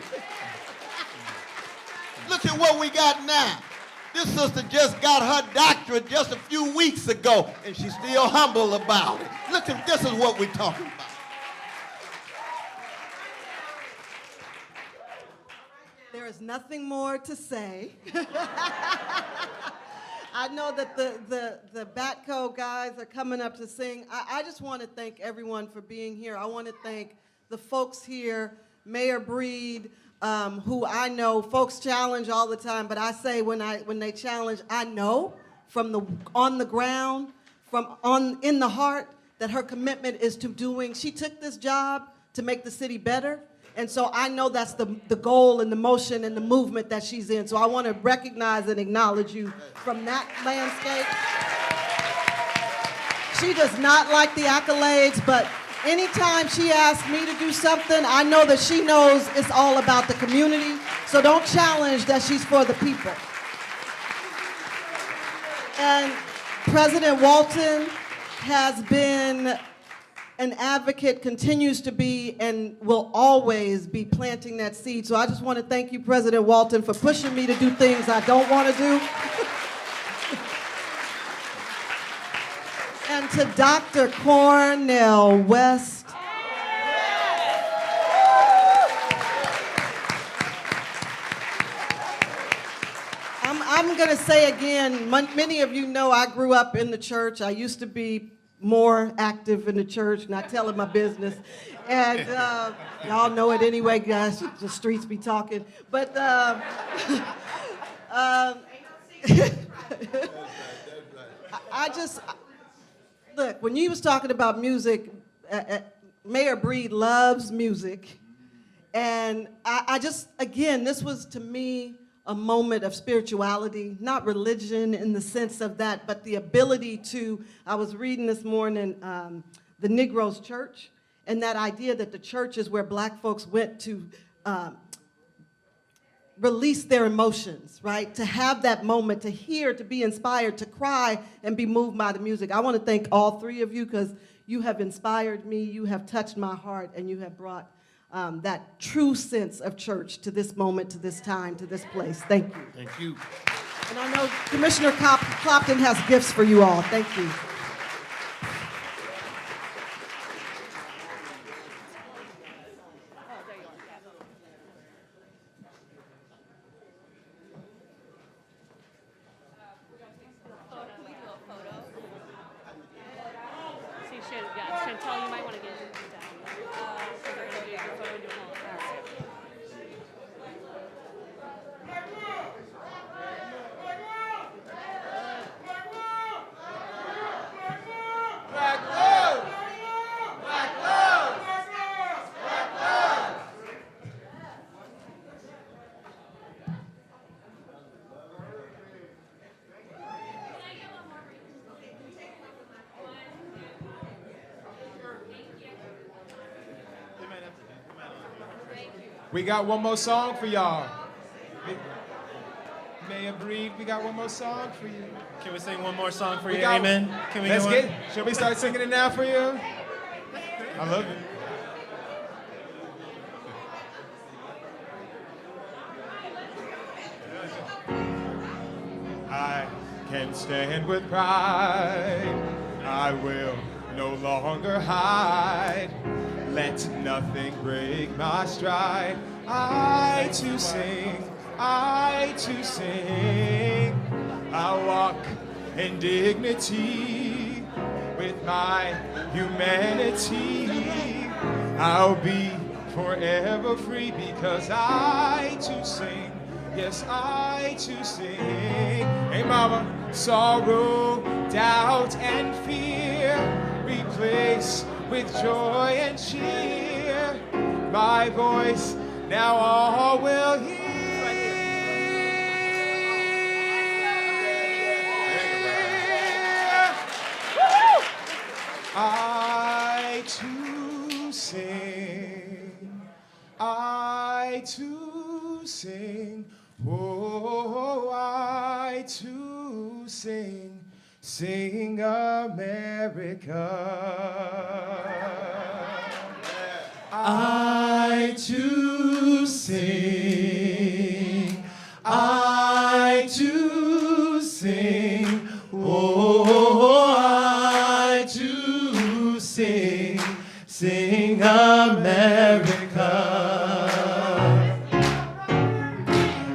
Look at what we got now. This sister just got her doctorate just a few weeks ago, and she's still humble about it. Look at, this is what we're talking about. There is nothing more to say. I know that the Batco guys are coming up to sing. I just want to thank everyone for being here. I want to thank the folks here, Mayor Breed, who I know folks challenge all the time, but I say when they challenge, I know from on the ground, in the heart, that her commitment is to doing. She took this job to make the city better, and so I know that's the goal and the motion and the movement that she's in. So I want to recognize and acknowledge you from that landscape. She does not like the accolades, but anytime she asks me to do something, I know that she knows it's all about the community. So don't challenge that she's for the people. And President Walton has been an advocate, continues to be, and will always be planting that seed. So I just want to thank you, President Walton, for pushing me to do things I don't want to do. And to Dr. Cornel West. I'm going to say again, many of you know I grew up in the church. I used to be more active in the church, not telling my business. And y'all know it anyway, guys. The streets be talking. But look, when you was talking about music, Mayor Breed loves music. And again, this was to me a moment of spirituality, not religion in the sense of that, but the ability to, I was reading this morning, the Negroes Church, and that idea that the church is where black folks went to release their emotions, right? To have that moment, to hear, to be inspired, to cry, and be moved by the music. I want to thank all three of you because you have inspired me, you have touched my heart, and you have brought that true sense of church to this moment, to this time, to this place. Thank you. Thank you. And I know Commissioner Clopton has gifts for you all. Thank you. Chantel, you might want to get it down. So they're going to do your photo and do them all. Black love! Black love! Black love! We got one more song for y'all. Mayor Breed, we got one more song for you. Can we sing one more song for you, Amen? Can we Let's get one? Shall we start singing it now for you? I love it. I can stand with pride. I will no longer hide. Let nothing break my stride. I to sing, I to sing. I'll walk in dignity with my humanity. I'll be forever free because I to sing. Yes, I to sing. Hey, mama, sorrow, doubt, and fear replace with joy and cheer. My voice now all will hear. I to sing, I to sing, oh, I to sing, sing America. I to sing, I to sing, oh, I to sing, sing America.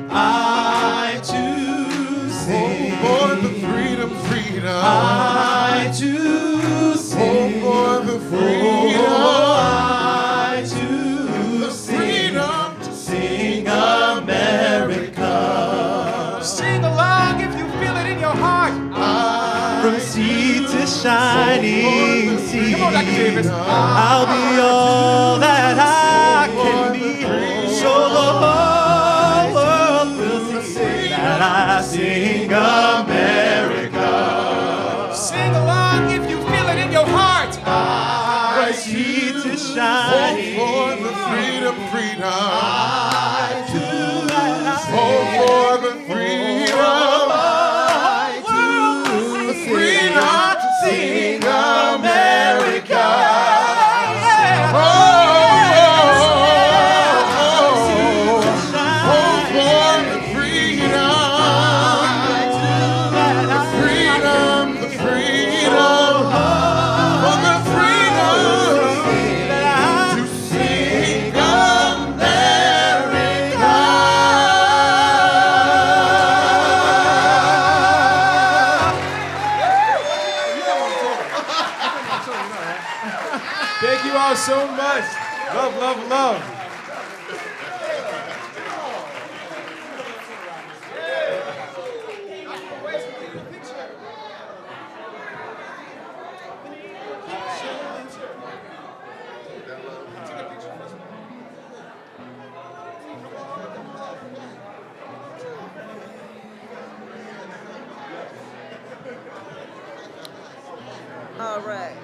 I to sing, for the freedom, freedom. I to sing, for the freedom. I to Freedom. sing America. Sing along if you feel it in your heart. From sea to shining sea, Come on, Dr. Davis. I'll be all that I can be, so the whole world will see that I sing America. Sing along if you feel it in your heart. From sea to shining, For the freedom, freedom. I do that. For the freedom. The freedom to sing America. Oh, for the freedom. The freedom, the freedom. For the freedom to sing America. Thank you all so much. Love, love, love. All right.